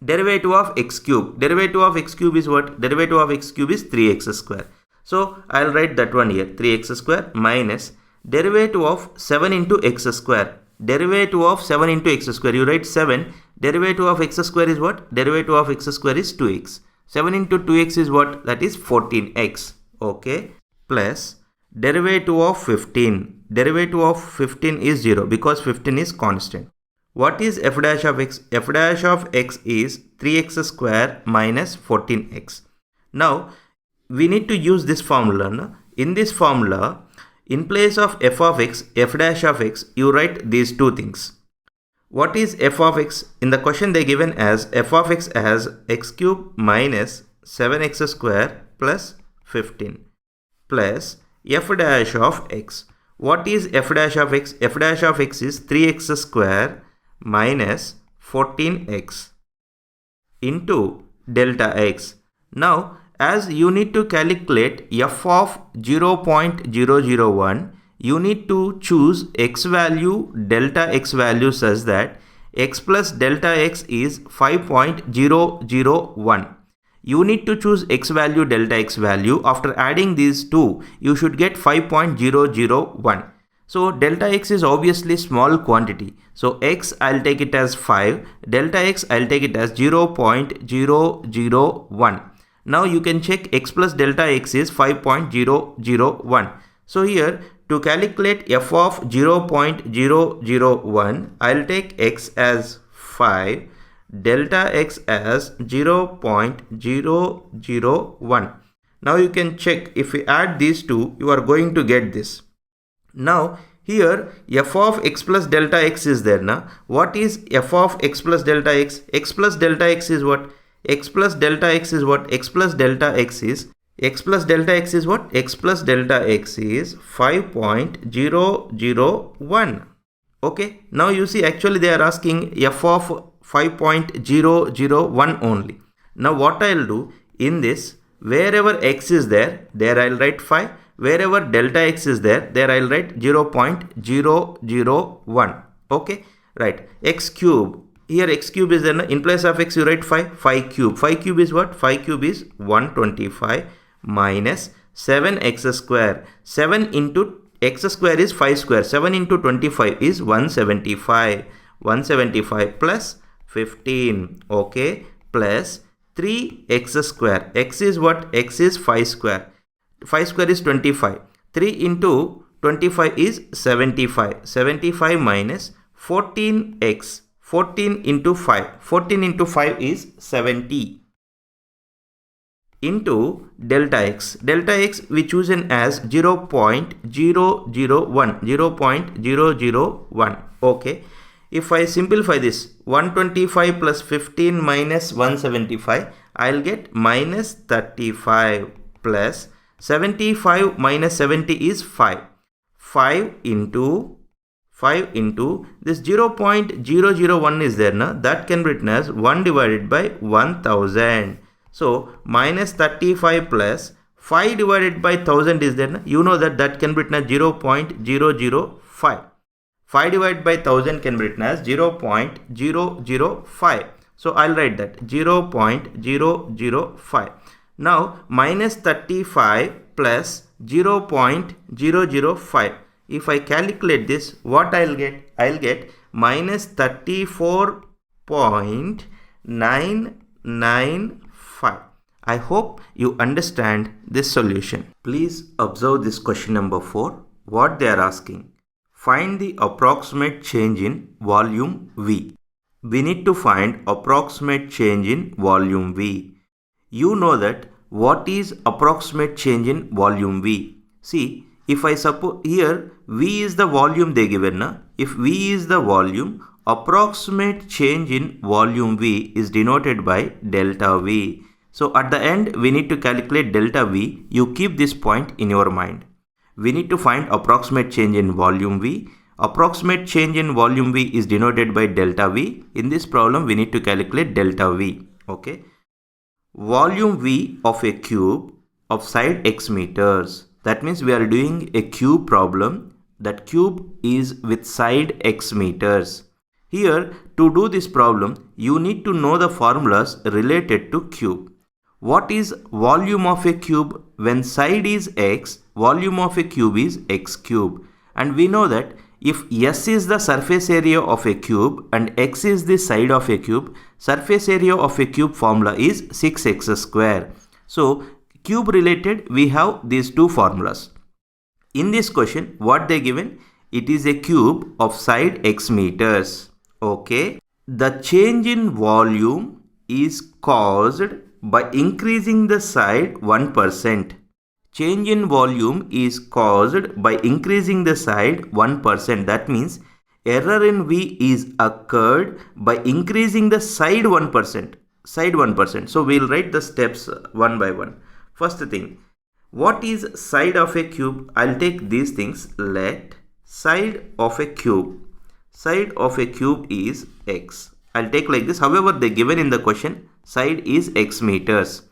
Speaker 1: Derivative of x cube. Derivative of x cube is what? Derivative of x cube is 3x square. So I'll write that one here. 3x square minus derivative of 7 into x square. Derivative of 7 into x square. You write 7. Derivative of x square is what? Derivative of x square is 2x. 7 into 2x is what? That is 14x. Okay. Plus derivative of 15. Derivative of 15 is 0 because 15 is constant. What is f dash of x? F dash of x is 3x square minus 14x. Now, we need to use this formula. No? In this formula, in place of f of x, f dash of x, you write these two things. What is f of x? In the question they given as f of x as x cube minus 7x square plus 15 plus f dash of x. What is f dash of x? F dash of x is 3x square minus 14x into delta x. Now, as you need to calculate f of 0.001, you need to choose x value, delta x value such that x plus delta x is 5.001. You need to choose x value, delta x value. After adding these two, you should get 5.001. So delta x is obviously small quantity. So x I'll take it as 5. Delta x I'll take it as 0.001. Now you can check x plus delta x is 5.001. So here to calculate f of 0.001, I'll take x as 5. Delta x as 0.001. Now you can check if we add these two, you are going to get this. Now here f of x plus delta x is there. Now what is f of x plus delta x? X plus delta x is what? X plus delta x is what? X plus delta x is what? X plus delta x is 5.001. Okay. Now you see actually they are asking f of 5.001 only. Now what I'll do in this, wherever x is there I'll write 5. Wherever delta x is there I'll write 0.001. Okay, right. X cube. Here x cube is there. In place of x you write 5. 5 cube. 5 cube is what? 5 cube is 125 minus 7x square. 7 into x square is 5 square. 7 into 25 is 175. 175 plus 15. Okay, plus 3x square. X is what? X is 5 square. 5 square is 25. 3 into 25 is 75. 75 minus 14x. 14 into 5. 14 into 5 is 70. Into delta x. Delta x we chosen as 0.001. 0.001. Okay. If I simplify this, 125 plus 15 minus 175, I'll get minus 35 plus 75 minus 70 is 5. 5 into this 0.001 is there, na? That can be written as 1 divided by 1000. So minus 35 plus 5 divided by 1000 is there, na? You know that can be written as 0.005. 5 divided by 1000 can be written as 0.005. So I'll write that 0.005. Now minus 35 plus 0.005. If I calculate this, what I'll get? I'll get minus 34.995. I hope you understand this solution. Please observe this question number 4. What they are asking. Find the approximate change in volume V. We need to find approximate change in volume V. You know that what is approximate change in volume V? See, if I suppose here V is the volume they given, na? If V is the volume, approximate change in volume V is denoted by delta V. So at the end we need to calculate delta V. You keep this point in your mind. We need to find approximate change in volume V. Approximate change in volume V is denoted by delta V. In this problem we need to calculate delta V. Okay. Volume V of a cube of side x meters. That means we are doing a cube problem. That cube is with side x meters. Here, to do this problem, you need to know the formulas related to cube. What is volume of a cube? When side is x, volume of a cube is x cube. And we know that if S is the surface area of a cube and x is the side of a cube, surface area of a cube formula is 6x square. So, cube related we have these two formulas. In this question, what they given? It is a cube of side x meters. Okay. The change in volume is caused by increasing the side 1%. Change in volume is caused by increasing the side 1%. That means error in V is occurred by increasing the side 1%. Side 1%. So we'll write the steps one by one. First thing, what is side of a cube? I'll take these things. Let side of a cube. Side of a cube is x. I'll take like this. However, they given in the question, side is x meters.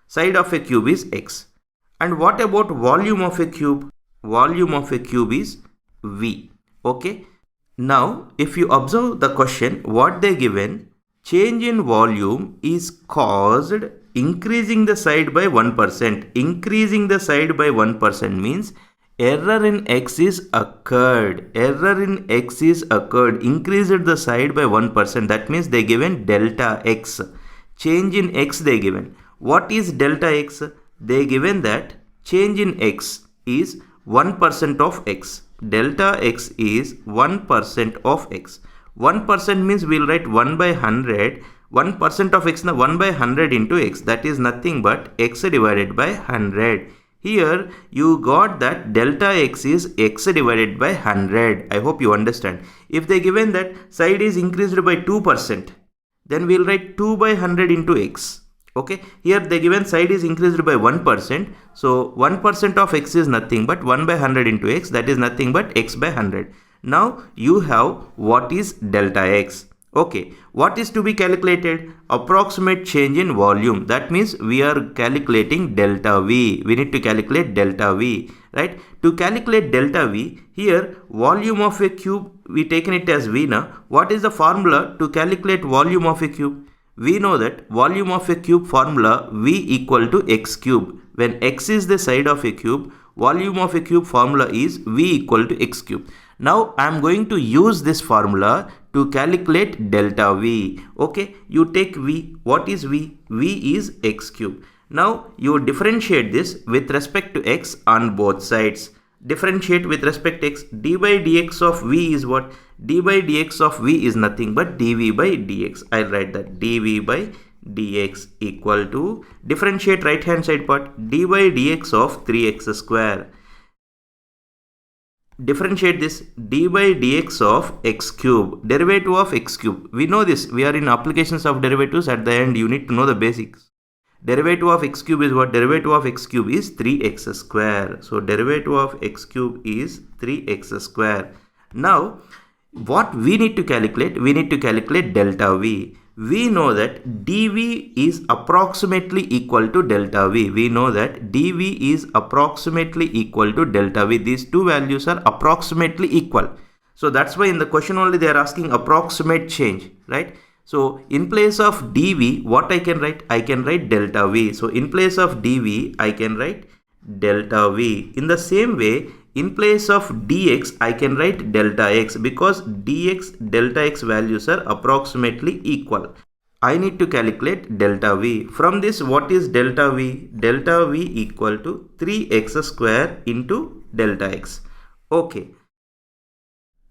Speaker 1: Side of a cube is x. And what about volume of a cube? Volume of a cube is V. Okay. Now, if you observe the question, what they given, change in volume is caused increasing the side by 1%. Increasing the side by 1% means error in x is occurred. Error in x is occurred. Increased the side by 1%. That means they given delta x. Change in x they given. What is delta x? They given that change in x is 1% of x. Delta x is 1% of x. 1% means we'll write 1 by 100. 1% of x, 1 by 100 into x. That is nothing but x divided by 100. Here you got that delta x is x divided by 100. I hope you understand. If they given that side is increased by 2%, then we'll write 2 by 100 into x. Okay, here they given side is increased by 1%. So 1% of x is nothing but 1 by 100 into x. That is nothing but x by 100. Now you have what is delta x. Okay, what is to be calculated? Approximate change in volume. That means we are calculating delta V. We need to calculate delta V, right? To calculate delta V, here volume of a cube, we taken it as V now. What is the formula to calculate volume of a cube? We know that volume of a cube formula V equal to x cube. When x is the side of a cube, volume of a cube formula is V equal to x cube. Now I am going to use this formula to calculate delta V. Okay, you take V. What is V? V is x cube. Now you differentiate this with respect to x on both sides. Differentiate with respect to x. D by dx of V is what? D by dx of V is nothing but dV by dx. I'll write that dV by dx equal to, differentiate right hand side part, d by dx of 3x square. Differentiate this, d by dx of x cube, derivative of x cube. We know this, we are in applications of derivatives. At the end you need to know the basics. Derivative of x cube is what? Derivative of x cube is 3x square. So derivative of x cube is 3x square. Now what we need to calculate? We need to calculate delta V. We know that dV is approximately equal to delta V. We know that dV is approximately equal to delta V. These two values are approximately equal. So that's why in the question only they are asking approximate change, right? So in place of dV, what I can write? I can write delta V. So in place of dV, I can write delta V. In the same way, in place of dx, I can write delta x, because dx, delta x values are approximately equal. I need to calculate delta V. From this, what is delta V? Delta V equal to 3x square into delta x. Okay.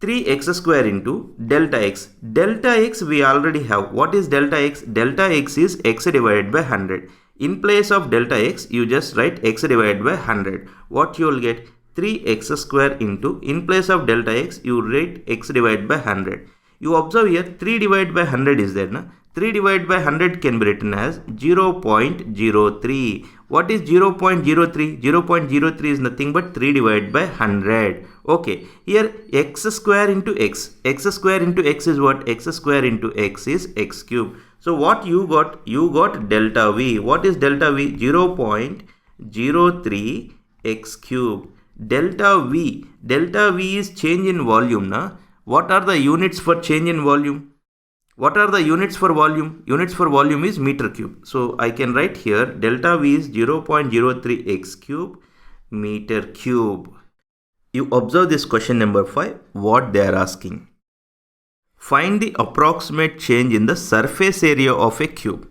Speaker 1: 3x square into delta x. Delta x we already have. What is delta x? Delta x is x divided by 100. In place of delta x, you just write x divided by 100. What you will get? 3x square into, in place of delta x, you write x divided by 100. You observe here 3 divided by 100 is there. Na? 3 divided by 100 can be written as 0.03. What is 0.03? 0.03 is nothing but 3 divided by 100. Okay, here x square into x. X square into x is what? X square into x is x cube. So what you got? You got delta V. What is delta V? 0.03 x cube. Delta V is change in volume. Na? What are the units for change in volume? What are the units for volume? Units for volume is meter cube. So I can write here delta V is 0.03 x cube meter cube. You observe this question number 5. What they are asking. Find the approximate change in the surface area of a cube.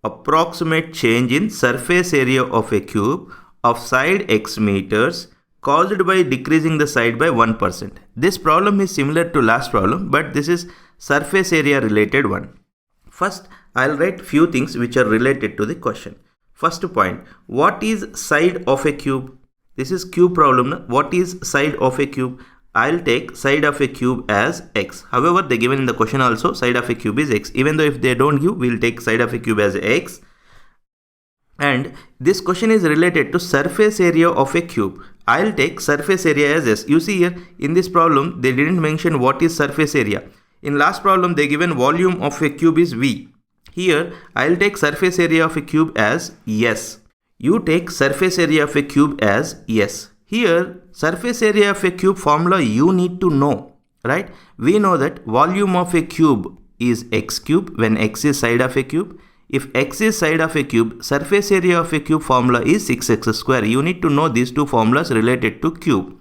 Speaker 1: Approximate change in surface area of a cube of side x meters caused by decreasing the side by 1%. This problem is similar to last problem, but this is surface area related one. First, I'll write few things which are related to the question. First point, what is side of a cube? This is cube problem. Na? What is side of a cube? I'll take side of a cube as x. However, they given in the question also side of a cube is x. Even though if they don't give, we'll take side of a cube as x. And this question is related to surface area of a cube. I'll take surface area as S. You see here in this problem they didn't mention what is surface area. In last problem they given volume of a cube is V. Here I'll take surface area of a cube as S. You take surface area of a cube as S. Here surface area of a cube formula you need to know, right? We know that volume of a cube is x cube when x is side of a cube. If x is side of a cube, surface area of a cube formula is 6x square. You need to know these two formulas related to cube.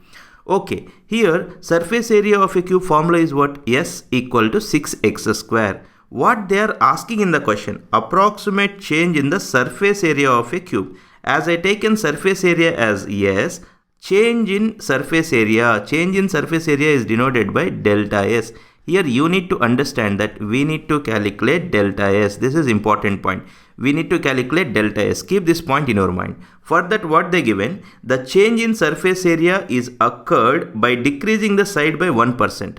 Speaker 1: Okay, here surface area of a cube formula is what? S equal to 6x square. What they are asking in the question, approximate change in the surface area of a cube. As I taken surface area as S, change in surface area is denoted by delta S. Here you need to understand that we need to calculate delta S. This is important point. We need to calculate delta S. Keep this point in your mind. For that what they given, the change in surface area is occurred by decreasing the side by 1%.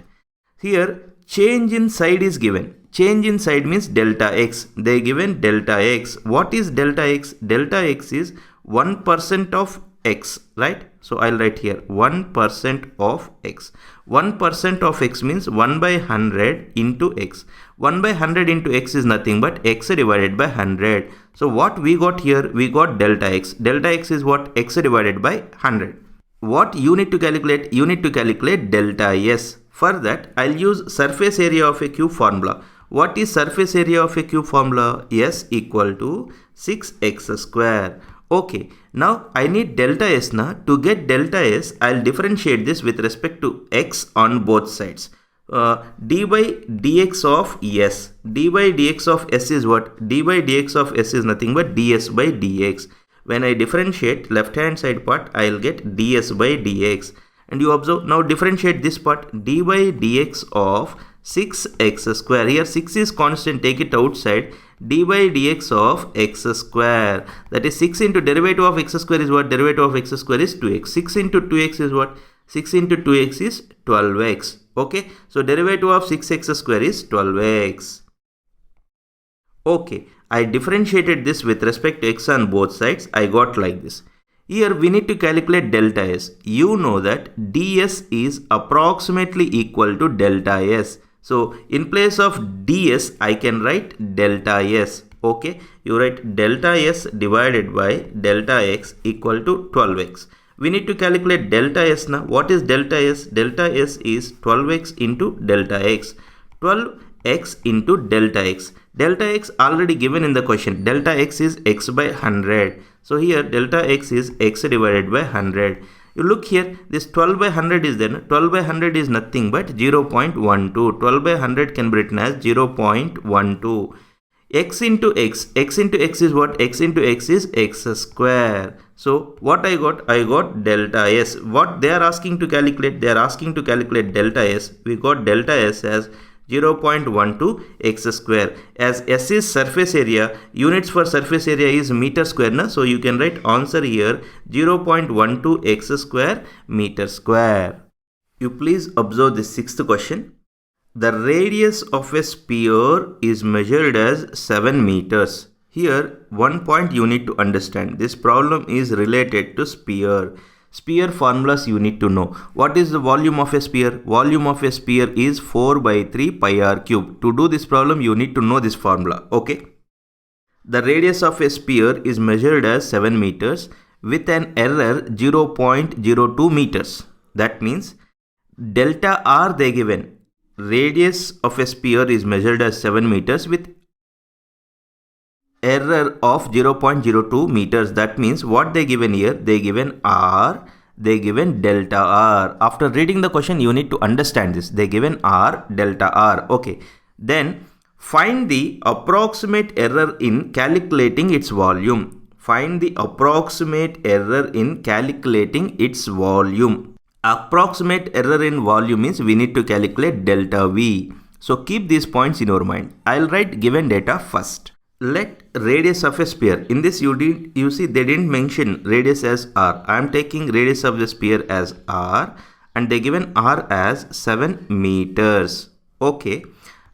Speaker 1: Here change in side is given. Change in side means delta X. They given delta X. What is delta X? Delta X is 1% of x, right? So I'll write here 1% of x. 1% of x means 1 by 100 into x. 1 by 100 into x is nothing but x divided by 100. So what we got here, we got delta x. Delta x is what? X divided by 100. What you need to calculate? You need to calculate delta s. For that, I'll use surface area of a cube formula. What is surface area of a cube formula? S equal to 6x square. Okay, now I need delta s now. To get delta s, I'll differentiate this with respect to x on both sides. D by dx of s. D by dx of s is what? D by dx of s is nothing but ds by dx. When I differentiate left hand side part, I'll get ds by dx. And you observe, now differentiate this part, d by dx of 6x square. Here 6 is constant, take it outside. D by dx of x square. That is 6 into derivative of x square is what? Derivative of x square is 2x. 6 into 2x is what? 6 into 2x is 12x. Okay. So derivative of 6x square is 12x. Okay. I differentiated this with respect to x on both sides. I got like this. Here we need to calculate delta s. You know that ds is approximately equal to delta s. So in place of ds, I can write delta s. Okay, you write delta s divided by delta x equal to 12x. We need to calculate delta s now. What is delta s? Delta s is 12x into delta x. 12x into delta x. Delta x already given in the question. Delta x is x by 100. So here delta x is x divided by 100. You look here, this 12 by 100 is there. 12 by 100 is nothing but 0.12. 12 by 100 can be written as 0.12. X into x. X into x is what? X into x is x square. So what I got? I got delta s. What they are asking to calculate? They are asking to calculate delta s. We got delta s as 0.12 x square. As s is surface area, units for surface area is meter square, na? So you can write answer here 0.12 x square meter square. You please observe this sixth question. The radius of a sphere is measured as 7 meters. Here one point you need to understand. This problem is related to sphere. Sphere formulas you need to know. What is the volume of a sphere? Volume of a sphere is 4 by 3 pi r cube. To do this problem, you need to know this formula. Okay. The radius of a sphere is measured as 7 meters with an error 0.02 meters. That means delta r they given. Radius of a sphere is measured as 7 meters with error of 0.02 meters. That means what they given here, they given r, they given delta r. After reading the question, you need to understand this. They given r, delta r. Okay. Then find the approximate error in calculating its volume. Find the approximate error in calculating its volume. Approximate error in volume means we need to calculate delta v. So keep these points in your mind. I'll write given data first. Let radius of a sphere. In this you see they didn't mention radius as r. I am taking radius of the sphere as r and they given r as 7 meters. Okay.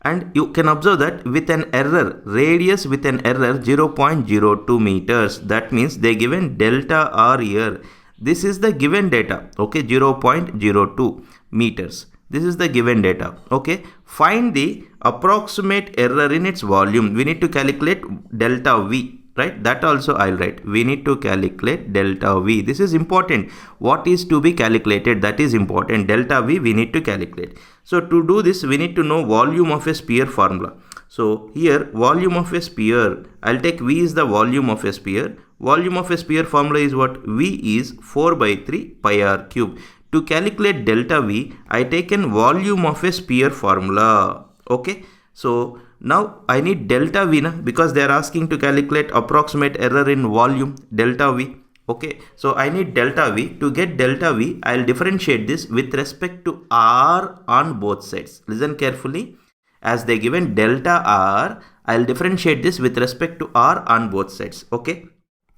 Speaker 1: And you can observe that with an error, radius with an error 0.02 meters. That means they given delta r here. This is the given data. Okay, 0.02 meters. This is the given data. Okay. Find the approximate error in its volume. We need to calculate delta v, right? That also I'll write. We need to calculate delta v. This is important. What is to be calculated? That is important. Delta v we need to calculate. So to do this, we need to know volume of a sphere formula. So here volume of a sphere, I'll take v is the volume of a sphere. Volume of a sphere formula is what? V is 4 by 3 pi r cube. To calculate delta v, I taken volume of a sphere formula. Okay. So now I need delta v na, because they are asking to calculate approximate error in volume, delta v. Okay. So I need delta v. To get delta v, I'll differentiate this with respect to r on both sides. Listen carefully. As they given delta r, I'll differentiate this with respect to r on both sides. Okay.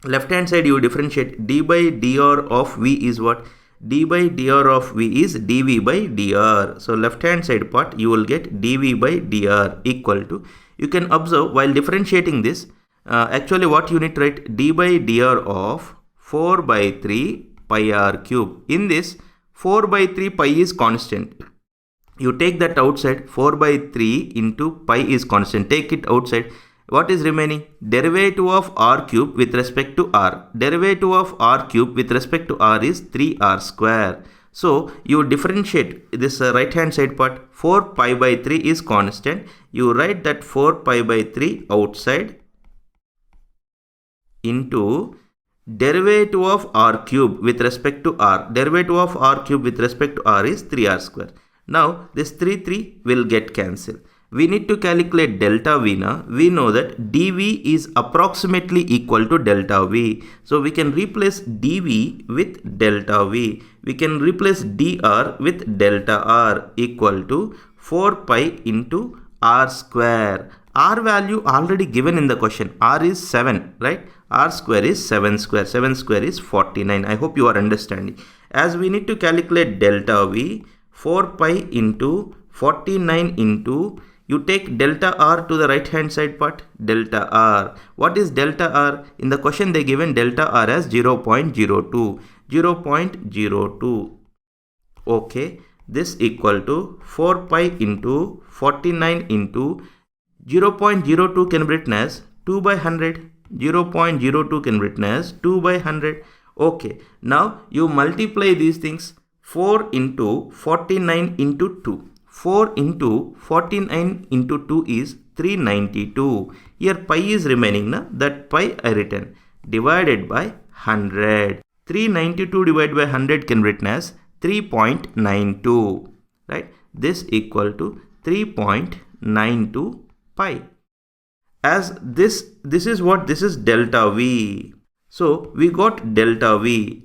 Speaker 1: Left hand side you differentiate. D by dr of v is what? D by dr of v is dv by dr. So left hand side part you will get dv by dr equal to, you can observe while differentiating this, actually what you need to write, d by dr of 4 by 3 pi r cube. In this, 4 by 3 pi is constant. You take that outside, 4 by 3 into pi is constant. Take it outside. What is remaining? Derivative of r cube with respect to r. Derivative of r cube with respect to r is 3r square. So you differentiate this right hand side part. 4 pi by 3 is constant. You write that 4 pi by 3 outside into derivative of r cube with respect to r. Derivative of r cube with respect to r is 3r square. Now this 3 will get cancelled. We need to calculate delta v now. We know that dv is approximately equal to delta v. So we can replace dv with delta v. We can replace dr with delta r equal to 4 pi into r square. R value already given in the question. R is 7, right? R square is 7 square. 7 square is 49. I hope you are understanding. As we need to calculate delta v, 4 pi into 49 into, you take delta r to the right hand side part, delta r. What is delta r? In the question they given delta r as 0.02. 0.02. Okay, this equal to 4 pi into 49 into 0.02 can be written as 2 by 100. 0.02 can be written as 2 by 100. Okay, now you multiply these things. 4 into 49 into 2. 4 into 49 into 2 is 392. Here pi is remaining, na? That pi I written divided by 100. 392 divided by 100 can be written as 3.92. Right? This equal to 3.92 pi. As this is what? This is delta v. So we got delta v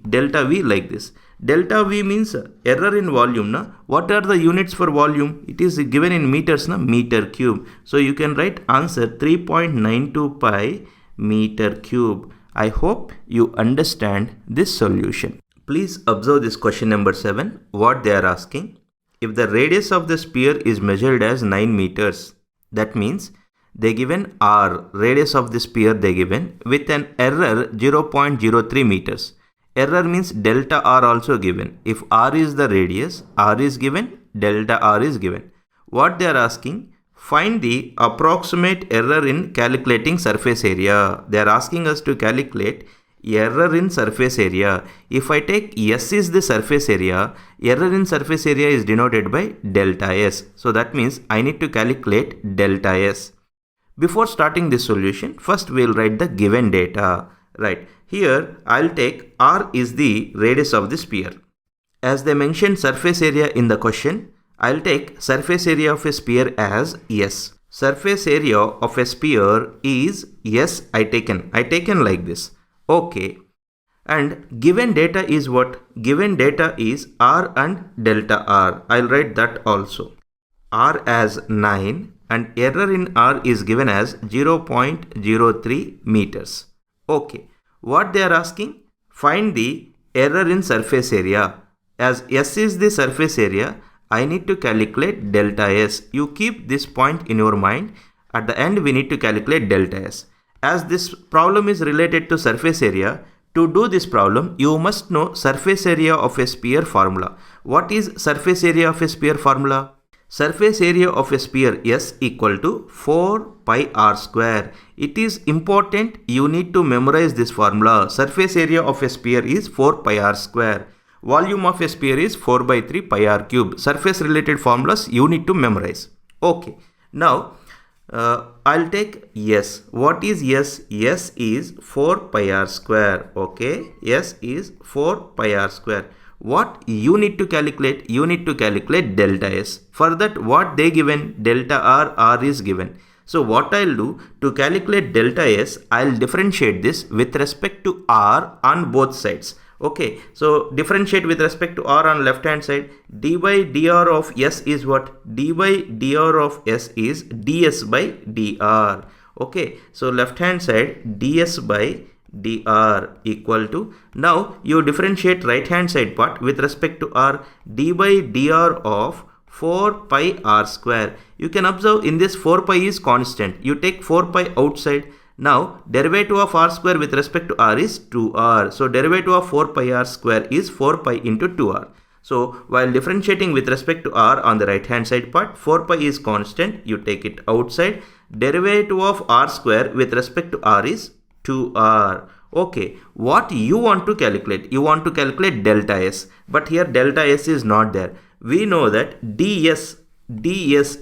Speaker 1: like this. Delta v means error in volume. Na? What are the units for volume? It is given in meters, na? Meter cube. So you can write answer 3.92 pi meter cube. I hope you understand this solution. Please observe this question number 7. What they are asking. If the radius of the sphere is measured as 9 meters, that means they given r, radius of the sphere they given with an error 0.03 meters. Error means delta r also given. If r is the radius, r is given, delta r is given. What they are asking, find the approximate error in calculating surface area. They are asking us to calculate error in surface area. If I take S is the surface area, error in surface area is denoted by delta S. So that means I need to calculate delta S. Before starting this solution, first we will write the given data. Right. Here I'll take r is the radius of the sphere. As they mentioned surface area in the question, I'll take surface area of a sphere as S. Surface area of a sphere is S I taken like this. Okay. And given data is what? Given data is r and delta r. I'll write that also. R as 9 and error in r is given as 0.03 meters. Okay. What they are asking? Find the error in surface area. As S is the surface area, I need to calculate delta S. You keep this point in your mind. At the end, we need to calculate delta S. As this problem is related to surface area, to do this problem, you must know surface area of a sphere formula. What is surface area of a sphere formula? Surface area of a sphere S equal to 4 pi r square. It is important you need to memorize this formula. Surface area of a sphere is 4 pi r square. Volume of a sphere is 4 by 3 pi r cube. Surface related formulas you need to memorize. Okay. Now I'll take S. What is S? S is 4 pi r square. Okay. S is 4 pi r square. What you need to calculate? You need to calculate delta S. For that, what they given? Delta r is given. So what I'll do to calculate delta S, I'll differentiate this with respect to r on both sides. Okay, so differentiate with respect to r on left hand side. D by dr of S is what? D by dr of S is ds by dr. Okay, so left hand side ds by dr equal to, now you differentiate right hand side part with respect to r, d by dr of 4 pi r square. You can observe in this 4 pi is constant. You take 4 pi outside, Now derivative of r square with respect to r is 2r. So derivative of 4 pi r square is 4 pi into 2r. So while differentiating with respect to r on the right hand side part, 4 pi is constant, you take it outside. Derivative of r square with respect to r is 2r. Okay, what you want to calculate? You want to calculate delta s, but here delta s is not there. We know that ds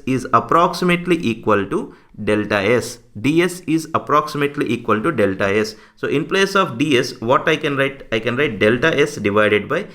Speaker 1: is approximately equal to delta s. ds is approximately equal to delta s. So in place of ds, what I can write? I can write delta s divided by,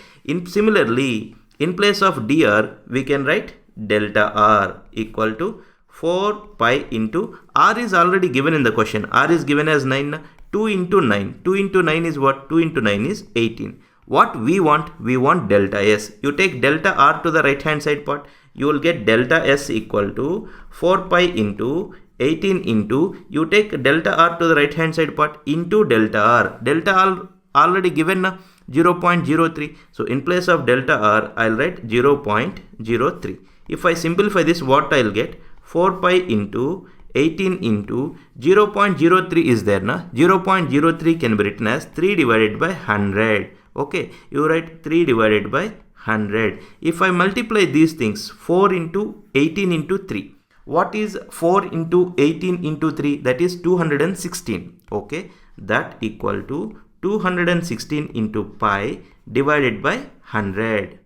Speaker 1: similarly, in place of dr, we can write delta r equal to 4 pi into, r is already given in the question. R is given as 9. 2 into 9. 2 into 9 is what? 2 into 9 is 18. What we want? We want delta s. You take delta r to the right hand side part, you will get delta s equal to 4 pi into 18 into, you take delta r to the right hand side part into delta r. Delta r already given 0.03. So in place of delta r, I'll write 0.03. If I simplify this, what I'll get? 4 pi into 18 into 0.03 is there, na? 0.03 can be written as 3 divided by 100. Okay, you write 3 divided by 100. If I multiply these things, 4 into 18 into 3. What is 4 into 18 into 3? That is 216. Okay, that equal to 216 into pi divided by 100.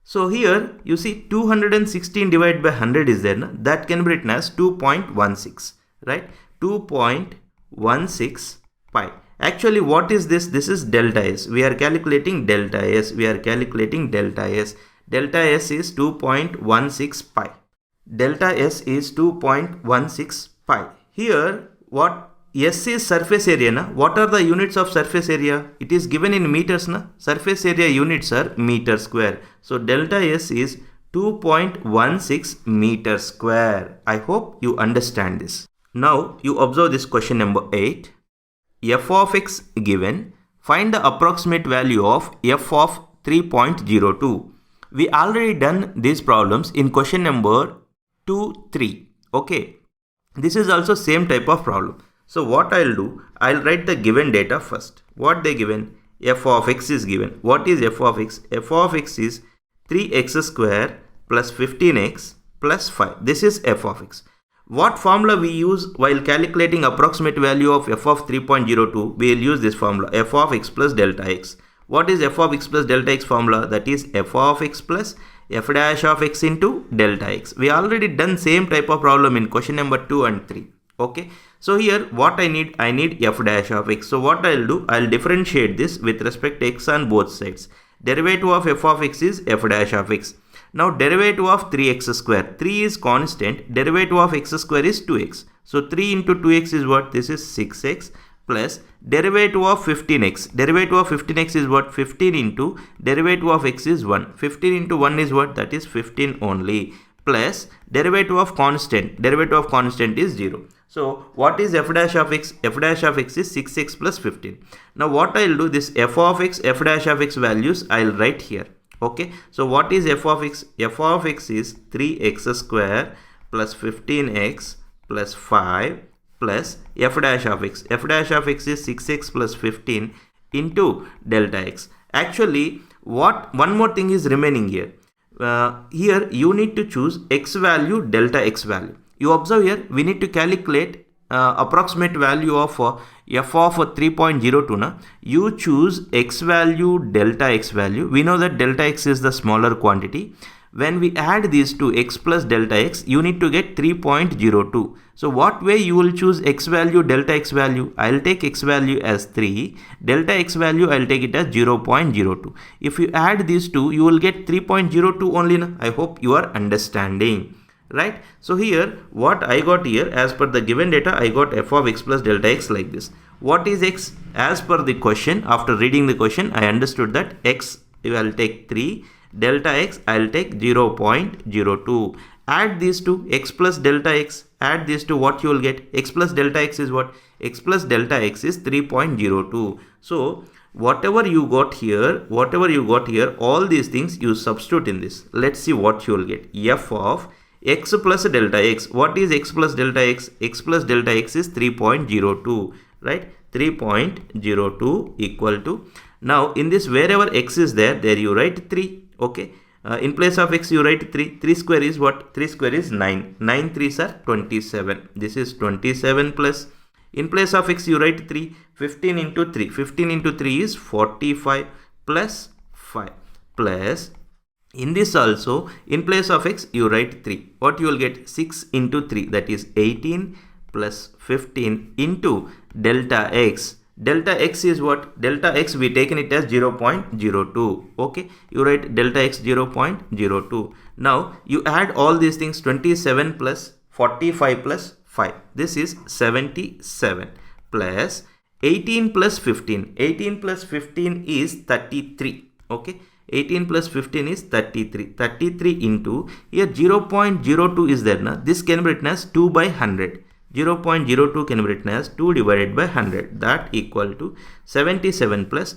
Speaker 1: So here you see 216 divided by 100 is there, na? That can be written as 2.16, right? 2.16 pi. Actually, what is this? This is delta s. We are calculating delta s. Delta s is 2.16 pi. Delta s is 2.16 pi. Here, what? S is surface area, na? What are the units of surface area? It is given in meters, na? Surface area units are meter square. So delta s is 2.16 meter square. I hope you understand this. Now you observe this question number 8. F of x given. Find the approximate value of f of 3.02. We already done these problems in question number 2, 3. Okay. This is also same type of problem. So what I'll do, I'll write the given data first. What they given? F of x is given. What is f of x? F of x is 3x square plus 15x plus 5. This is f of x. What formula we use while calculating approximate value of f of 3.02? We will use this formula, f of x plus delta x. What is f of x plus delta x formula? That is f of x plus f dash of x into delta x. We already done same type of problem in question number 2 and 3. Okay, so here what I need f dash of x. So what I'll do, I'll differentiate this with respect to x on both sides. Derivative of f of x is f dash of x. Now derivative of 3x square. 3 is constant. Derivative of x square is 2x. So 3 into 2x is what? This is 6x plus derivative of 15x. Derivative of 15x is what? 15 into derivative of x is 1. 15 into 1 is what? That is 15 only. Plus derivative of constant. Derivative of constant is 0. So what is f dash of x? F dash of x is 6x plus 15. Now what I'll do, this f of x, f dash of x values I'll write here. Okay, so what is f of x? F of x is 3x square plus 15x plus 5 plus f dash of x. F dash of x is 6x plus 15 into delta x. Actually, one more thing is remaining here. Here you need to choose x value, delta x value. You observe here, we need to calculate approximate value of f of 3.02. Na? You choose x value, delta x value. We know that delta x is the smaller quantity. When we add these two, x plus delta x, you need to get 3.02. So what way you will choose x value, delta x value? I'll take x value as 3. Delta x value, I'll take it as 0.02. If you add these two, you will get 3.02 only. Na? I hope you are understanding. Right? So here, what I got here, as per the given data, I got f of x plus delta x like this. What is x? As per the question, after reading the question, I understood that x, I'll take 3. Delta x, I'll take 0.02. Add these two, x plus delta x. Add these two, what you will get? X plus delta x is what? X plus delta x is 3.02. So whatever you got here, all these things you substitute in this. Let's see what you will get. F of x plus delta x. What is x plus delta x? X plus delta x is 3.02, right? 3.02 equal to, now in this wherever x is there you write 3, okay? In place of x you write 3. 3 square is what? 3 square is 9. 9 3s are 27. This is 27 plus, in place of x you write 3. 15 into 3. 15 into 3 is 45 plus 5 plus, in this also in place of x you write 3. What you will get? 6 into 3, that is 18 plus 15 into delta x. Delta x is what? Delta x we taken it as 0.02. Okay, you write delta x 0.02. Now you add all these things, 27 plus 45 plus 5. This is 77 plus 18 plus 15. 18 plus 15 is 33. Okay, 18 plus 15 is 33. 33 into, here 0.02 is there. Now this can be written as 2 by 100. 0.02 can be written as 2 divided by 100. That equal to 77 plus,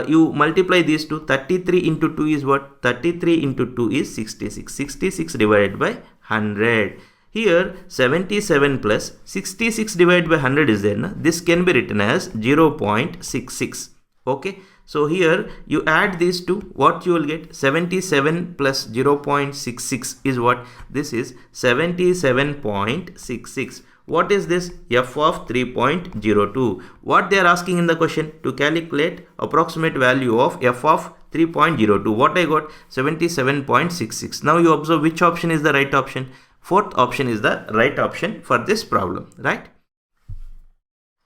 Speaker 1: you multiply these two. 33 into 2 is what? 33 into 2 is 66. 66 divided by 100. Here 77 plus 66 divided by 100 is there. Na? This can be written as 0.66. Okay. So here you add these two, what you will get? 77 plus 0.66 is what? This is 77.66. What is this? F of 3.02. What they are asking in the question? To calculate approximate value of f of 3.02. What I got? 77.66. Now you observe which option is the right option. Fourth option is the right option for this problem, right?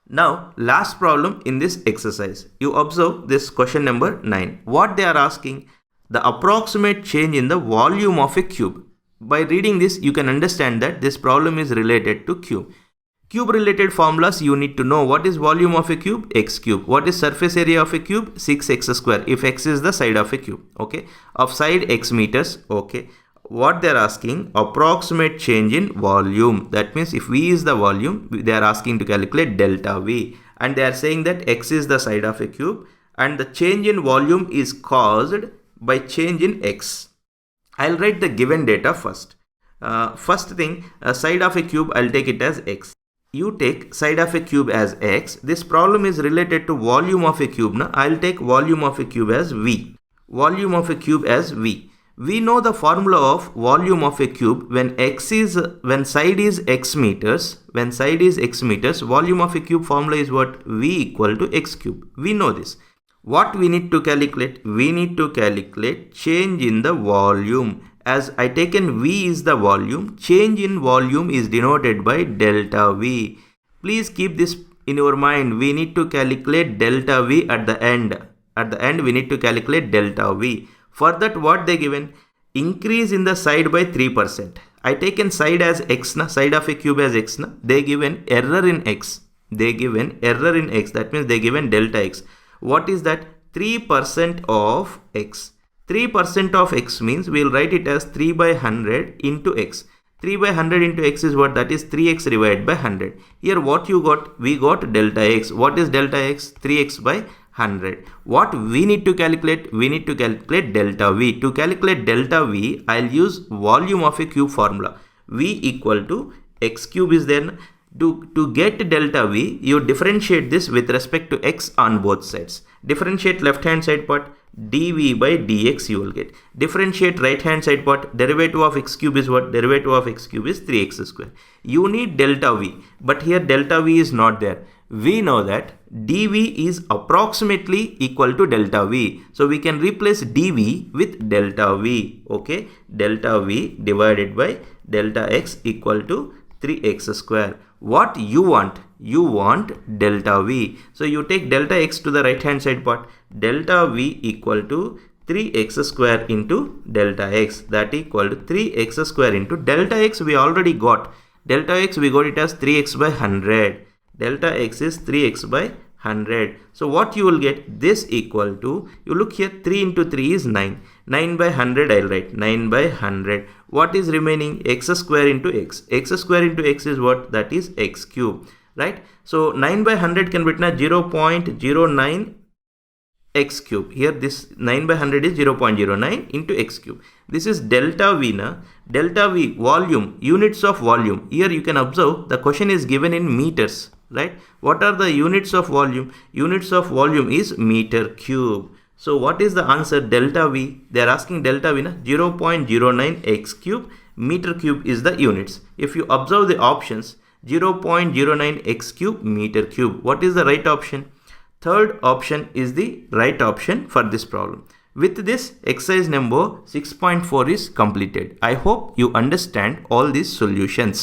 Speaker 1: Now last problem in this exercise. You observe this question number 9. What they are asking? The approximate change in the volume of a cube. By reading this, you can understand that this problem is related to cube. Cube related formulas you need to know. What is volume of a cube? X cube. What is surface area of a cube? 6x square. If x is the side of a cube. Okay. Of side x meters. Okay. What they are asking? Approximate change in volume. That means if V is the volume, they are asking to calculate delta V. And they are saying that x is the side of a cube. And the change in volume is caused by change in x. I'll write the given data first. First thing, side of a cube, I'll take it as x. You take side of a cube as x. This problem is related to volume of a cube. Now, I'll take volume of a cube as V. Volume of a cube as V. We know the formula of volume of a cube when side is x meters. When side is x meters, volume of a cube formula is what? V equal to x cube. We know this. What we need to calculate? We need to calculate change in the volume. As I taken V is the volume, change in volume is denoted by delta V. Please keep this in your mind. We need to calculate delta V at the end. At the end we need to calculate delta V. For that what they given? Increase in the side by 3%. I taken side as x, na, side of a cube as x. Na. They given error in x. They given error in x. That means they given delta x. What is that? 3% of x. 3% of x means we will write it as 3 by 100 into x. 3 by 100 into x is what? That is 3x divided by 100. Here what you got? We got delta x. What is delta x? 3x by 100. What we need to calculate? We need to calculate delta V. To calculate delta V, I'll use volume of a cube formula. V equal to x cube is there. To get delta V, you differentiate this with respect to x on both sides. Differentiate left hand side part, dv by dx you will get. Differentiate right hand side part, derivative of x cube is what? Derivative of x cube is 3x square. You need delta V, but here delta V is not there. We know that dv is approximately equal to delta V. So we can replace dv with delta V. Okay, delta V divided by delta x equal to 3x square. What you want? You want delta V. So you take delta x to the right hand side part. Delta V equal to 3x square into delta x. That equal to 3x square into delta x we already got. Delta x we got it as 3x by 100. Delta x is 3x by 100. So what you will get? This equal to, you look here, 3 into 3 is 9. 9 by 100 I'll write. 9 by 100. What is remaining? X square into x. X square into x is what? That is x cube. Right? So 9 by 100 can be written as 0.09 x cube. Here this 9 by 100 is 0.09 into x cube. This is delta V na. Delta V, volume, units of volume. Here you can observe the question is given in meters, right? What are the units of volume? Units of volume is meter cube. So what is the answer? Delta V. They are asking delta V na 0.09 x cube. Meter cube is the units. If you observe the options, 0.09 x cube meter cube. What is the right option? Third option is the right option for this problem. With this, exercise number 6.4 is completed. I hope you understand all these solutions.